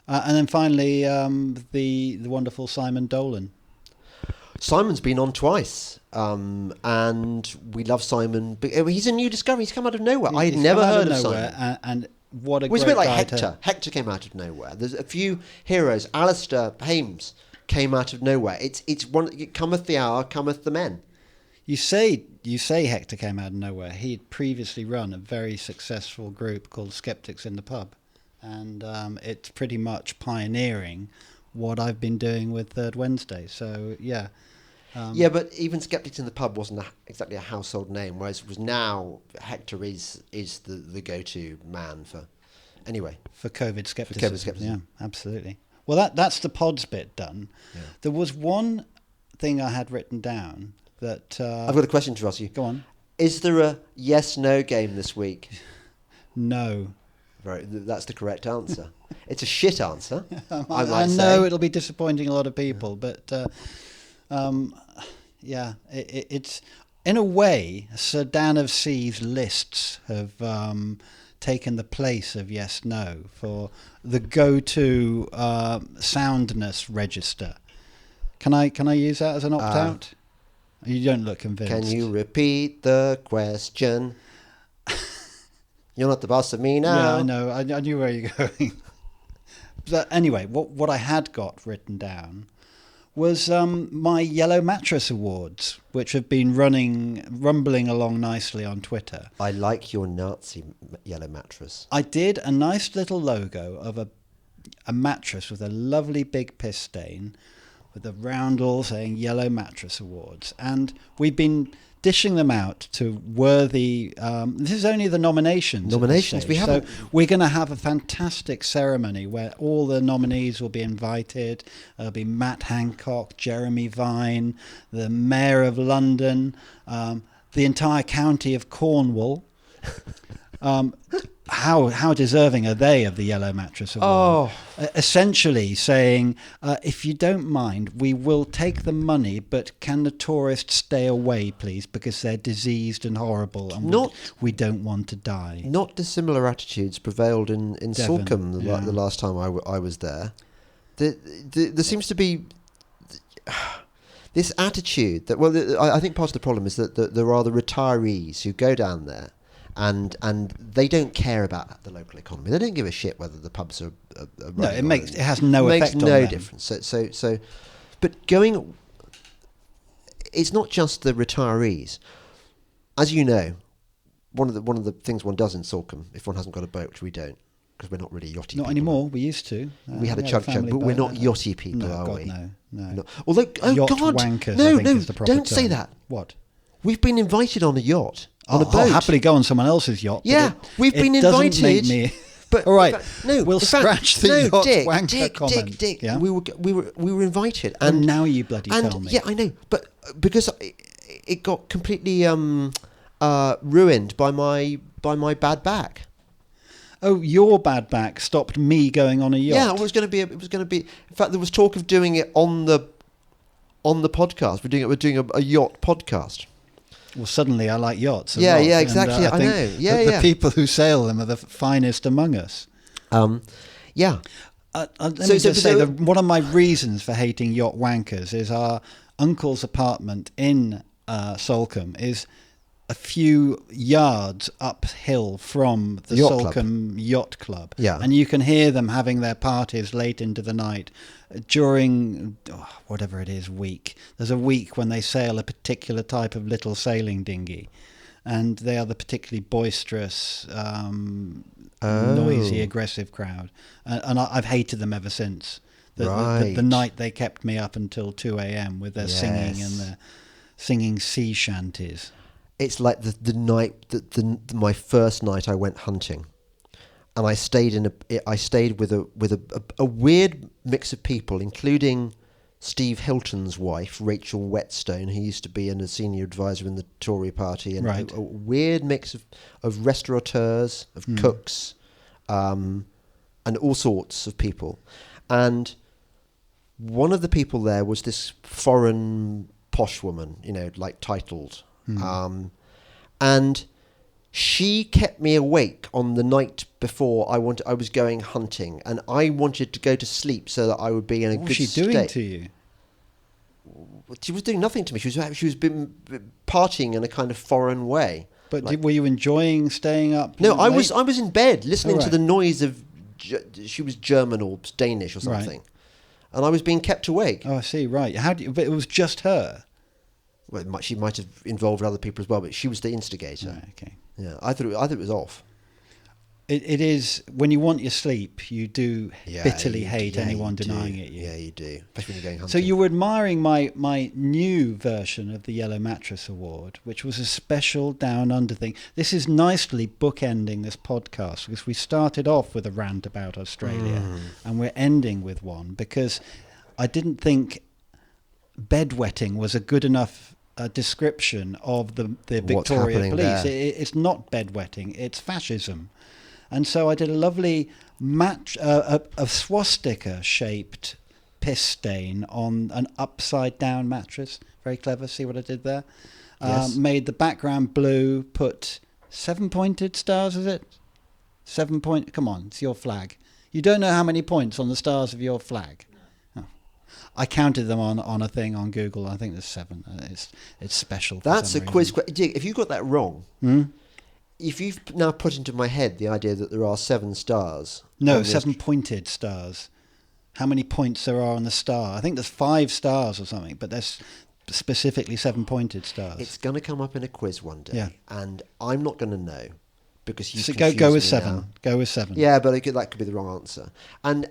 Speaker 2: And then finally, the wonderful Simon Dolan.
Speaker 1: Simon's been on twice, and we love Simon. But he's a new discovery. He's come out of nowhere. I had
Speaker 2: He's
Speaker 1: never
Speaker 2: come out
Speaker 1: heard of
Speaker 2: nowhere,
Speaker 1: Simon.
Speaker 2: and what a
Speaker 1: Well, it's
Speaker 2: great
Speaker 1: a bit like
Speaker 2: guy
Speaker 1: Hector. Hector came out of nowhere. There's a few heroes. Alistair Hames came out of nowhere. It's one. Cometh the hour, cometh the men.
Speaker 2: You say Hector came out of nowhere. He had previously run a very successful group called Skeptics in the Pub, and it's pretty much pioneering what I've been doing with Third Wednesday. So yeah.
Speaker 1: Yeah, but even Skeptics in the Pub wasn't exactly a household name, whereas it was now Hector is the go-to man for. Anyway.
Speaker 2: For COVID skepticism.
Speaker 1: COVID skepticism.
Speaker 2: Yeah, absolutely. Well, that's the pods bit done.
Speaker 1: Yeah.
Speaker 2: There was one thing I had written down that...
Speaker 1: I've got a question to ask you.
Speaker 2: Go on.
Speaker 1: Is there a yes/no game this week?
Speaker 2: No.
Speaker 1: That's the correct answer. It's a shit answer.
Speaker 2: I know it'll be disappointing a lot of people, but yeah, it's in a way, Sir Dan of C's lists have taken the place of yes/no for the go-to soundness register. Can I use that as an opt-out? You don't look convinced.
Speaker 1: Can you repeat the question? You're not the boss of me now.
Speaker 2: Yeah, I know. I knew where you're going. But anyway, what I had got written down was my Yellow Mattress Awards, which have been rumbling along nicely on Twitter.
Speaker 1: I like your Nazi yellow mattress.
Speaker 2: I did a nice little logo of a mattress with a lovely big piss stain with the roundel saying Yellow Mattress Awards. And we've been dishing them out to worthy... this is only the nominations.
Speaker 1: Nominations. We haven't...
Speaker 2: So we're going to have a fantastic ceremony where all the nominees will be invited. There'll be Matt Hancock, Jeremy Vine, the Mayor of London, the entire county of Cornwall. How deserving are they of the Yellow Mattress Award? Essentially saying, if you don't mind, we will take the money, but can the tourists stay away, please, because they're diseased and horrible, and we don't want to die.
Speaker 1: Not dissimilar attitudes prevailed in
Speaker 2: Devon,
Speaker 1: Salcombe the last time I was there. There seems to be this attitude that, I think part of the problem is that there are the retirees who go down there and they don't care about the local economy. They don't give a shit whether the pubs are
Speaker 2: no, it has no effect on them.
Speaker 1: Makes no difference. So, but it's not just the retirees. As you know, one of the things one does in Salcombe, if one hasn't got a boat, which we don't, because we're not really yachty people.
Speaker 2: Not anymore. We used to.
Speaker 1: We had a chug, but we're not yachty people, are we?
Speaker 2: No.
Speaker 1: Although,
Speaker 2: yacht
Speaker 1: God,
Speaker 2: wankers,
Speaker 1: no,
Speaker 2: I think is the proper
Speaker 1: don't
Speaker 2: term.
Speaker 1: say that.
Speaker 2: What?
Speaker 1: We've been invited on a yacht, on a boat.
Speaker 2: I'll happily go on someone else's yacht.
Speaker 1: Yeah, we've been invited.
Speaker 2: Make me...
Speaker 1: But
Speaker 2: all right,
Speaker 1: we'll
Speaker 2: scratch the yacht wanker comment.
Speaker 1: Dick,
Speaker 2: yeah?
Speaker 1: we were invited,
Speaker 2: and now you bloody tell me.
Speaker 1: Yeah, I know, but because it got completely ruined by my bad back.
Speaker 2: Oh, your bad back stopped me going on a yacht.
Speaker 1: Yeah, it was going to be. In fact, there was talk of doing it on the podcast. We're doing a yacht podcast.
Speaker 2: Well, suddenly I like yachts.
Speaker 1: Yeah, exactly. I know. Yeah,
Speaker 2: the people who sail them are the finest among us.
Speaker 1: Yeah.
Speaker 2: Let me just say that one of my reasons for hating yacht wankers is our uncle's apartment in Salcombe is a few yards uphill from the Salcombe Yacht Club.
Speaker 1: Yeah.
Speaker 2: And you can hear them having their parties late into the night during whatever it is week. There's a week when they sail a particular type of little sailing dinghy, and they are the particularly boisterous, noisy, aggressive crowd. And I've hated them ever since. The night they kept me up until 2 a.m. with their singing and their singing sea shanties.
Speaker 1: It's like the night my first night I went hunting, and I stayed with a weird mix of people, including Steve Hilton's wife, Rachel Whetstone, who used to be a senior advisor in the Tory party, and a weird mix of restaurateurs, of cooks, and all sorts of people. And one of the people there was this foreign posh woman, like titled. And she kept me awake on the night before I was going hunting, and I wanted to go to sleep so that I would be in a good state.
Speaker 2: What was she doing to you?
Speaker 1: She was doing nothing to me. She was been partying in a kind of foreign way.
Speaker 2: But were you enjoying staying up?
Speaker 1: No,
Speaker 2: late?
Speaker 1: I was in bed listening to the noise of. She was German or Danish or something, and I was being kept awake.
Speaker 2: Oh, I see. Right. But it was just her.
Speaker 1: Well, she might have involved other people as well, but she was the instigator.
Speaker 2: Right, okay.
Speaker 1: Yeah, I thought it was off.
Speaker 2: It is, when you want your sleep, you do bitterly hate anyone denying it you.
Speaker 1: Yeah, you do, especially when you're going hunting.
Speaker 2: So you were admiring my new version of the Yellow Mattress Award, which was a special Down Under thing. This is nicely bookending this podcast, because we started off with a rant about Australia, and we're ending with one, because I didn't think bedwetting was a good enough description of the Victoria Police. It's not bedwetting, it's fascism. And so I did a lovely a swastika-shaped piss stain on an upside-down mattress. Very clever. See what I did there? Yes. Made the background blue. Put 7-pointed stars. Is it 7 point? Come on, it's your flag. You don't know how many points on the stars of your flag. I counted them on a thing on Google. I think there's 7. It's special.
Speaker 1: That's a quiz. If you got that wrong, if you've now put into my head the idea that there are 7 stars.
Speaker 2: No, 7-pointed stars. How many points there are on the star? I think there's 5 stars or something, but there's specifically 7-pointed stars.
Speaker 1: It's going to come up in a quiz one day, and I'm not going to know. Because you
Speaker 2: go with 7. Now. Go with 7.
Speaker 1: Yeah, but that could be the wrong answer. And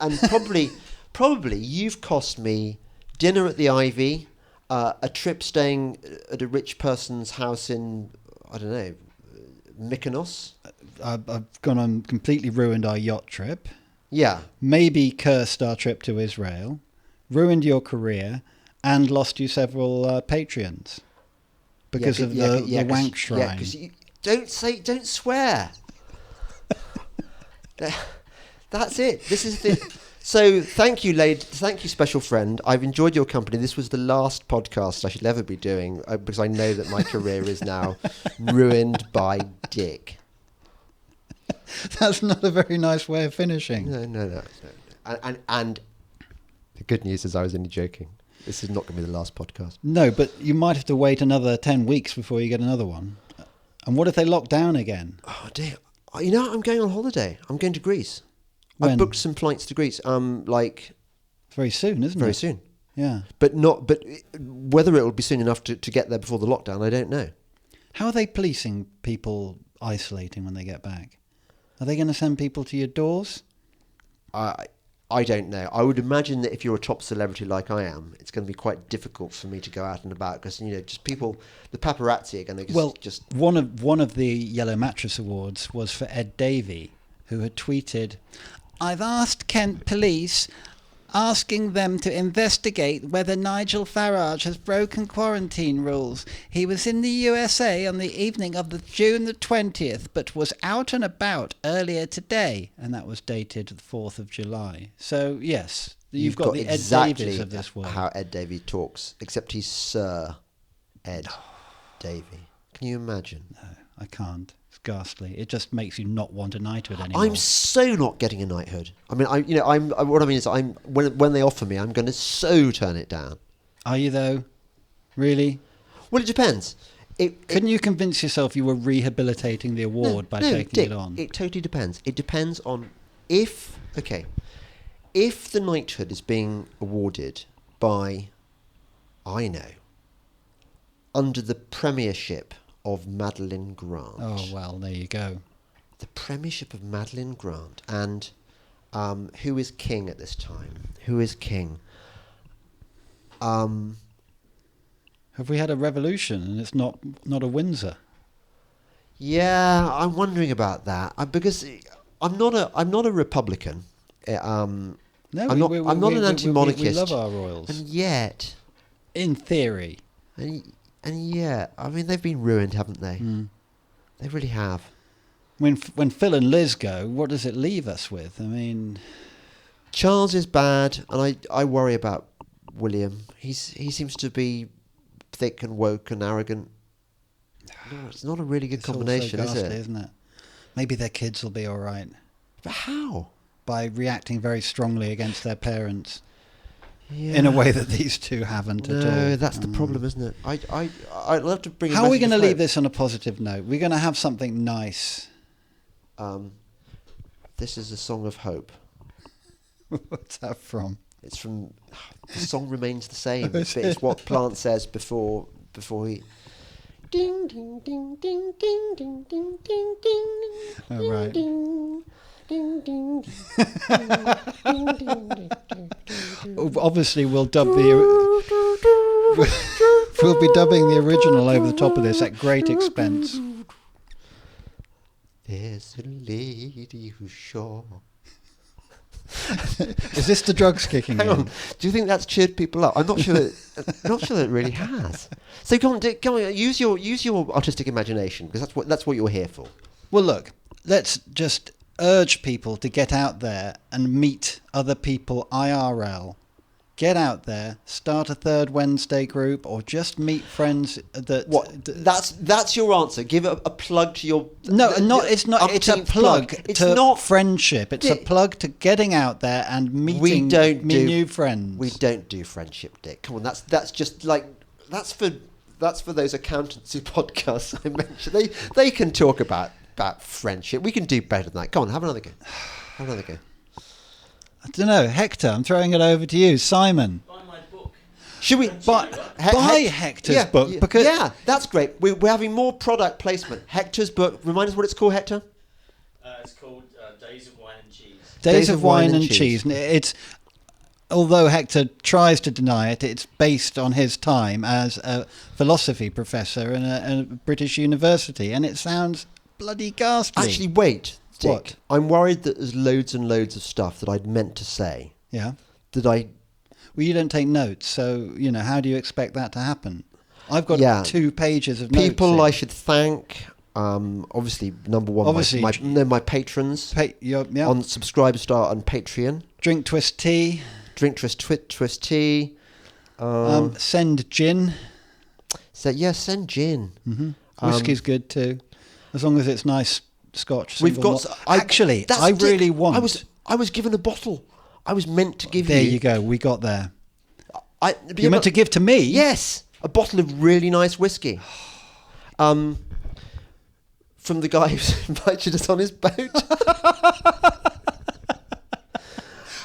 Speaker 1: probably you've cost me dinner at the Ivy, a trip staying at a rich person's house in, I don't know, Mykonos.
Speaker 2: I've gone on completely ruined our yacht trip.
Speaker 1: Yeah.
Speaker 2: Maybe cursed our trip to Israel, ruined your career, and lost you several Patreons because of the wank shrine.
Speaker 1: Yeah, because don't swear. That's it. This is the. So thank you, special friend. I've enjoyed your company. This was the last podcast I should ever be doing because I know that my career is now ruined by Dick.
Speaker 2: That's not a very nice way of finishing.
Speaker 1: No. And the good news is I was only joking. This is not going to be the last podcast.
Speaker 2: No, but you might have to wait another 10 weeks before you get another one. And what if they lock down again?
Speaker 1: Oh dear. You know, I'm going on holiday. I'm going to Greece.
Speaker 2: When?
Speaker 1: I've booked some flights to Greece.
Speaker 2: Very soon, isn't it?
Speaker 1: Very soon.
Speaker 2: Yeah.
Speaker 1: But whether it will be soon enough to get there before the lockdown, I don't know.
Speaker 2: How are they policing people isolating when they get back? Are they going to send people to your doors?
Speaker 1: I don't know. I would imagine that if you're a top celebrity like I am, it's going to be quite difficult for me to go out and about because just people, the paparazzi are going to just.
Speaker 2: One of the Yellow Mattress Awards was for Ed Davey, who had tweeted, "I've asked Kent Police, asking them to investigate whether Nigel Farage has broken quarantine rules. He was in the USA on the evening of June the 20th, but was out and about earlier today." And that was dated the 4th of July. So, yes, you've got the
Speaker 1: exactly
Speaker 2: Ed Davies of this world.
Speaker 1: how Ed Davey talks, except he's Sir Ed Davey. Can you imagine?
Speaker 2: No, I can't. It's ghastly. It just makes you not want a knighthood anymore.
Speaker 1: I'm so not getting a knighthood. I mean, what I mean is, when they offer me, I'm going to so turn it down.
Speaker 2: Are you though? Really?
Speaker 1: Well, it depends.
Speaker 2: Couldn't you convince yourself you were rehabilitating the award by taking
Speaker 1: Dick,
Speaker 2: it on?
Speaker 1: It totally depends. It depends on if the knighthood is being awarded by, under the premiership of Madeline Grant.
Speaker 2: Oh, well, there you go.
Speaker 1: The premiership of Madeline Grant. And who is king at this time? Who is king?
Speaker 2: Have we had a revolution and it's not a Windsor?
Speaker 1: Yeah, I'm wondering about that because I'm not a Republican. I'm not an anti-monarchist.
Speaker 2: We love our royals.
Speaker 1: And yet,
Speaker 2: in theory.
Speaker 1: And yet, I mean, they've been ruined, haven't they?
Speaker 2: Mm.
Speaker 1: They really have.
Speaker 2: When Phil and Liz go, what does it leave us with? I mean,
Speaker 1: Charles is bad, and I worry about William. He seems to be thick and woke and arrogant. No, it's not a really good combination,
Speaker 2: ghastly,
Speaker 1: is it?
Speaker 2: Isn't it? Maybe their kids will be all right.
Speaker 1: But how?
Speaker 2: By reacting very strongly against their parents.
Speaker 1: Yeah.
Speaker 2: In a way that these two haven't at all.
Speaker 1: No, that's the problem, isn't it? I'd love to bring.
Speaker 2: How are we going to leave this on a positive note? We're going to have something nice.
Speaker 1: This is a song of hope.
Speaker 2: What's that from?
Speaker 1: It's from. The song remains the same. It's what Plant says before he. Ding ding ding ding ding ding ding ding ding.
Speaker 2: Oh, right.
Speaker 1: Ding, ding, ding, ding,
Speaker 2: Obviously, we'll be dubbing the original over the top of this at great expense.
Speaker 1: There's a lady who's sure.
Speaker 2: Is this the drugs kicking
Speaker 1: Hang
Speaker 2: in?
Speaker 1: on. Do you think that's cheered people up? I'm not sure. Not sure that it really has. So come on, use your artistic imagination because that's what you're here for.
Speaker 2: Well, look, let's just urge people to get out there and meet other people IRL. Get out there, start a Third Wednesday group, or just meet friends that.
Speaker 1: What? That's your answer. Give a plug to your.
Speaker 2: No, it's not. It's a plug
Speaker 1: It's
Speaker 2: to
Speaker 1: not
Speaker 2: friendship. It's a plug to getting out there and meeting new friends.
Speaker 1: We don't do friendship, Dick. Come on, that's just like that's for those accountancy podcasts I mentioned. They can talk about friendship. We can do better than that. Come on, have another go. Have another go.
Speaker 2: I don't know, Hector. I'm throwing it over to you, Simon.
Speaker 4: Buy my book.
Speaker 1: Should we
Speaker 2: buy Hector's book? Because
Speaker 1: that's great. We're having more product placement. Hector's book. Remind us what it's called, Hector.
Speaker 4: It's called Days of Wine and Cheese.
Speaker 2: Days of Wine and Cheese. It's although Hector tries to deny it, it's based on his time as a philosophy professor in a British university, and it sounds bloody ghastly.
Speaker 1: Actually, wait, Dick.
Speaker 2: What?
Speaker 1: I'm worried that there's loads and loads of stuff that I'd meant to say
Speaker 2: Yeah.
Speaker 1: that I...
Speaker 2: Well, you don't take notes, so, how do you expect that to happen? I've got
Speaker 1: Yeah.
Speaker 2: 2 pages of notes.
Speaker 1: People I
Speaker 2: here.
Speaker 1: should thank, obviously, number one,
Speaker 2: Obviously,
Speaker 1: my patrons
Speaker 2: Yeah.
Speaker 1: on Subscribestar and Patreon.
Speaker 2: Drink Twist Tea.
Speaker 1: Drink Twist Tea.
Speaker 2: Send gin.
Speaker 1: Send gin.
Speaker 2: Whiskey's good too, as long as it's nice Scotch.
Speaker 1: We've
Speaker 2: single
Speaker 1: got...
Speaker 2: malt. Actually,
Speaker 1: that's
Speaker 2: I
Speaker 1: Dick.
Speaker 2: really want...
Speaker 1: I was given a bottle. I was meant to give
Speaker 2: There you go. We got there. You're meant to give to me?
Speaker 1: Yes, a bottle of really nice whiskey. From the guy who's invited us on his boat.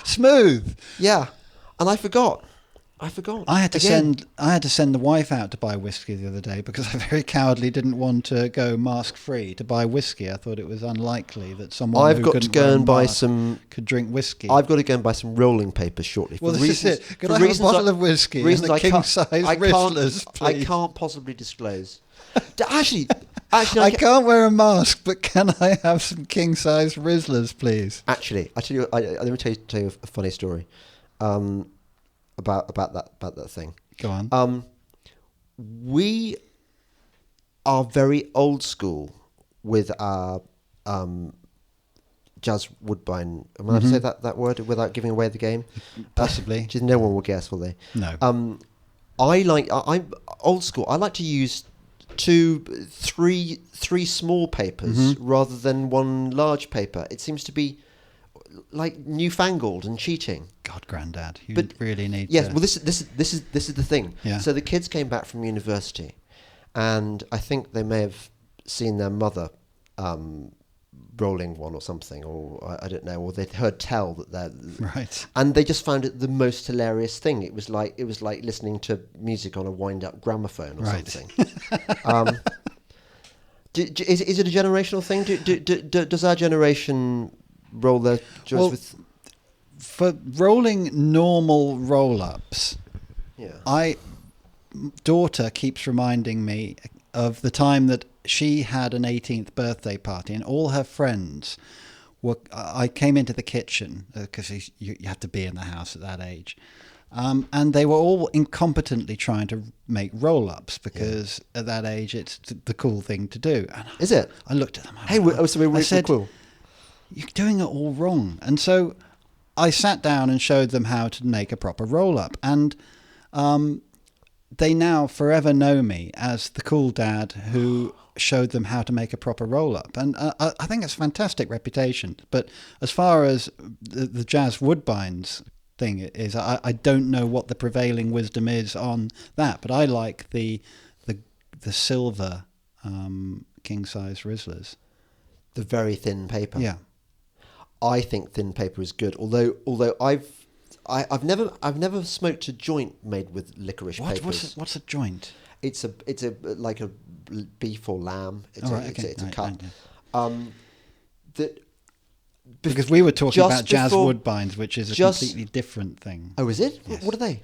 Speaker 2: Smooth.
Speaker 1: Yeah, and I forgot.
Speaker 2: I had to
Speaker 1: Again.
Speaker 2: send the wife out to buy whiskey the other day because I very cowardly didn't want to go mask free to buy whiskey. I thought it was unlikely that someone
Speaker 1: I've
Speaker 2: who
Speaker 1: got to
Speaker 2: couldn't
Speaker 1: go
Speaker 2: wear a
Speaker 1: and buy
Speaker 2: mask
Speaker 1: some.
Speaker 2: could drink whiskey.
Speaker 1: I've got to go and buy some rolling papers shortly.
Speaker 2: Well,
Speaker 1: for
Speaker 2: this
Speaker 1: reasons,
Speaker 2: is it. Could
Speaker 1: for
Speaker 2: I have a
Speaker 1: reasons
Speaker 2: bottle of whiskey and
Speaker 1: reasons
Speaker 2: a
Speaker 1: I can't-
Speaker 2: king-size
Speaker 1: I can't-
Speaker 2: Rizzlers,
Speaker 1: I
Speaker 2: please?
Speaker 1: can't possibly disclose. Actually, I
Speaker 2: can't wear a mask, but can I have some king-size Rizzlers, please?
Speaker 1: Actually, I tell you, let me tell you a funny story, about that thing.
Speaker 2: Go on.
Speaker 1: We are very old school with our jazz woodbine. Am I allowed to say that word without giving away the game?
Speaker 2: Possibly.
Speaker 1: No one will guess, will they?
Speaker 2: No.
Speaker 1: I'm old school. I like to use three small papers rather than one large paper. It seems to be like newfangled and cheating.
Speaker 2: God, Grandad, you
Speaker 1: But-
Speaker 2: really need
Speaker 1: Yes,
Speaker 2: to...
Speaker 1: well, this is the thing.
Speaker 2: Yeah.
Speaker 1: So the kids came back from university, and I think they may have seen their mother rolling one or something, or I don't know, or they'd heard tell that they're
Speaker 2: Right.
Speaker 1: and they just found it the most hilarious thing. It was like listening to music on a wind-up gramophone or
Speaker 2: Right.
Speaker 1: something. Is it a generational thing? Does our generation roll their joints
Speaker 2: Well,
Speaker 1: with?
Speaker 2: For rolling normal roll-ups,
Speaker 1: Yeah.
Speaker 2: daughter keeps reminding me of the time that she had an 18th birthday party and all her friends were... I came into the kitchen because you have to be in the house at that age. And they were all incompetently trying to make roll-ups because at that age it's the cool thing to do. And
Speaker 1: Is it?
Speaker 2: I looked at them.
Speaker 1: Hey, we're
Speaker 2: said,
Speaker 1: cool.
Speaker 2: You're doing it all wrong. And so I sat down and showed them how to make a proper roll-up. And they now forever know me as the cool dad who showed them how to make a proper roll-up. And I think it's a fantastic reputation. But as far as the jazz woodbines thing is, I don't know what the prevailing wisdom is on that. But I like the silver king-size Rizzlers.
Speaker 1: The very thin paper.
Speaker 2: Yeah.
Speaker 1: I think thin paper is good. Although I've never smoked a joint made with licorice papers.
Speaker 2: What's a joint?
Speaker 1: It's a like a beef or lamb. It's a cut. That
Speaker 2: Because we were talking
Speaker 1: just
Speaker 2: about jazz
Speaker 1: before-
Speaker 2: woodbines, which is a
Speaker 1: just-
Speaker 2: completely different thing.
Speaker 1: Oh, is it?
Speaker 2: Yes.
Speaker 1: What are they?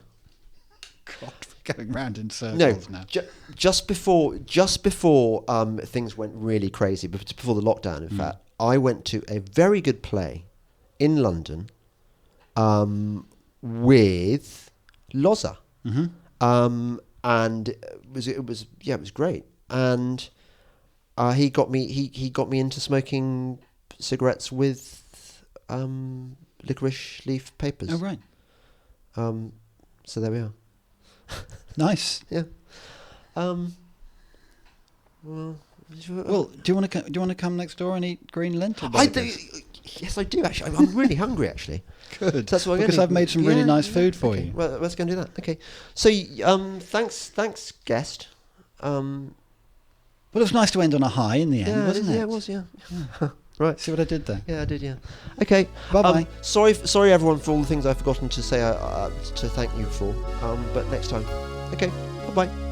Speaker 2: God, we're going round in circles
Speaker 1: No,
Speaker 2: now.
Speaker 1: just before things went really crazy, before the lockdown, in fact, I went to a very good play in London with Loza. And it was great. And he got me into smoking cigarettes with licorice leaf papers.
Speaker 2: Oh, right.
Speaker 1: So there we are.
Speaker 2: Nice.
Speaker 1: Yeah.
Speaker 2: Well, do you want to come next door and eat green lentil
Speaker 1: I
Speaker 2: burgers?
Speaker 1: do. Yes, I do actually. I'm really hungry actually.
Speaker 2: Good.
Speaker 1: So that's what I'm
Speaker 2: because
Speaker 1: gonna
Speaker 2: I've made some really nice food for
Speaker 1: okay.
Speaker 2: you.
Speaker 1: Well, let's go and do that. Okay. So, thanks, guest.
Speaker 2: Well, it was nice to end on a high in the end, wasn't it?
Speaker 1: Yeah, it was. Yeah. Right.
Speaker 2: See what I did there?
Speaker 1: Yeah, I did. Yeah. Okay.
Speaker 2: Bye-bye.
Speaker 1: Sorry, everyone, for all the things I've forgotten to say to thank you for. But next time. Okay. Bye bye.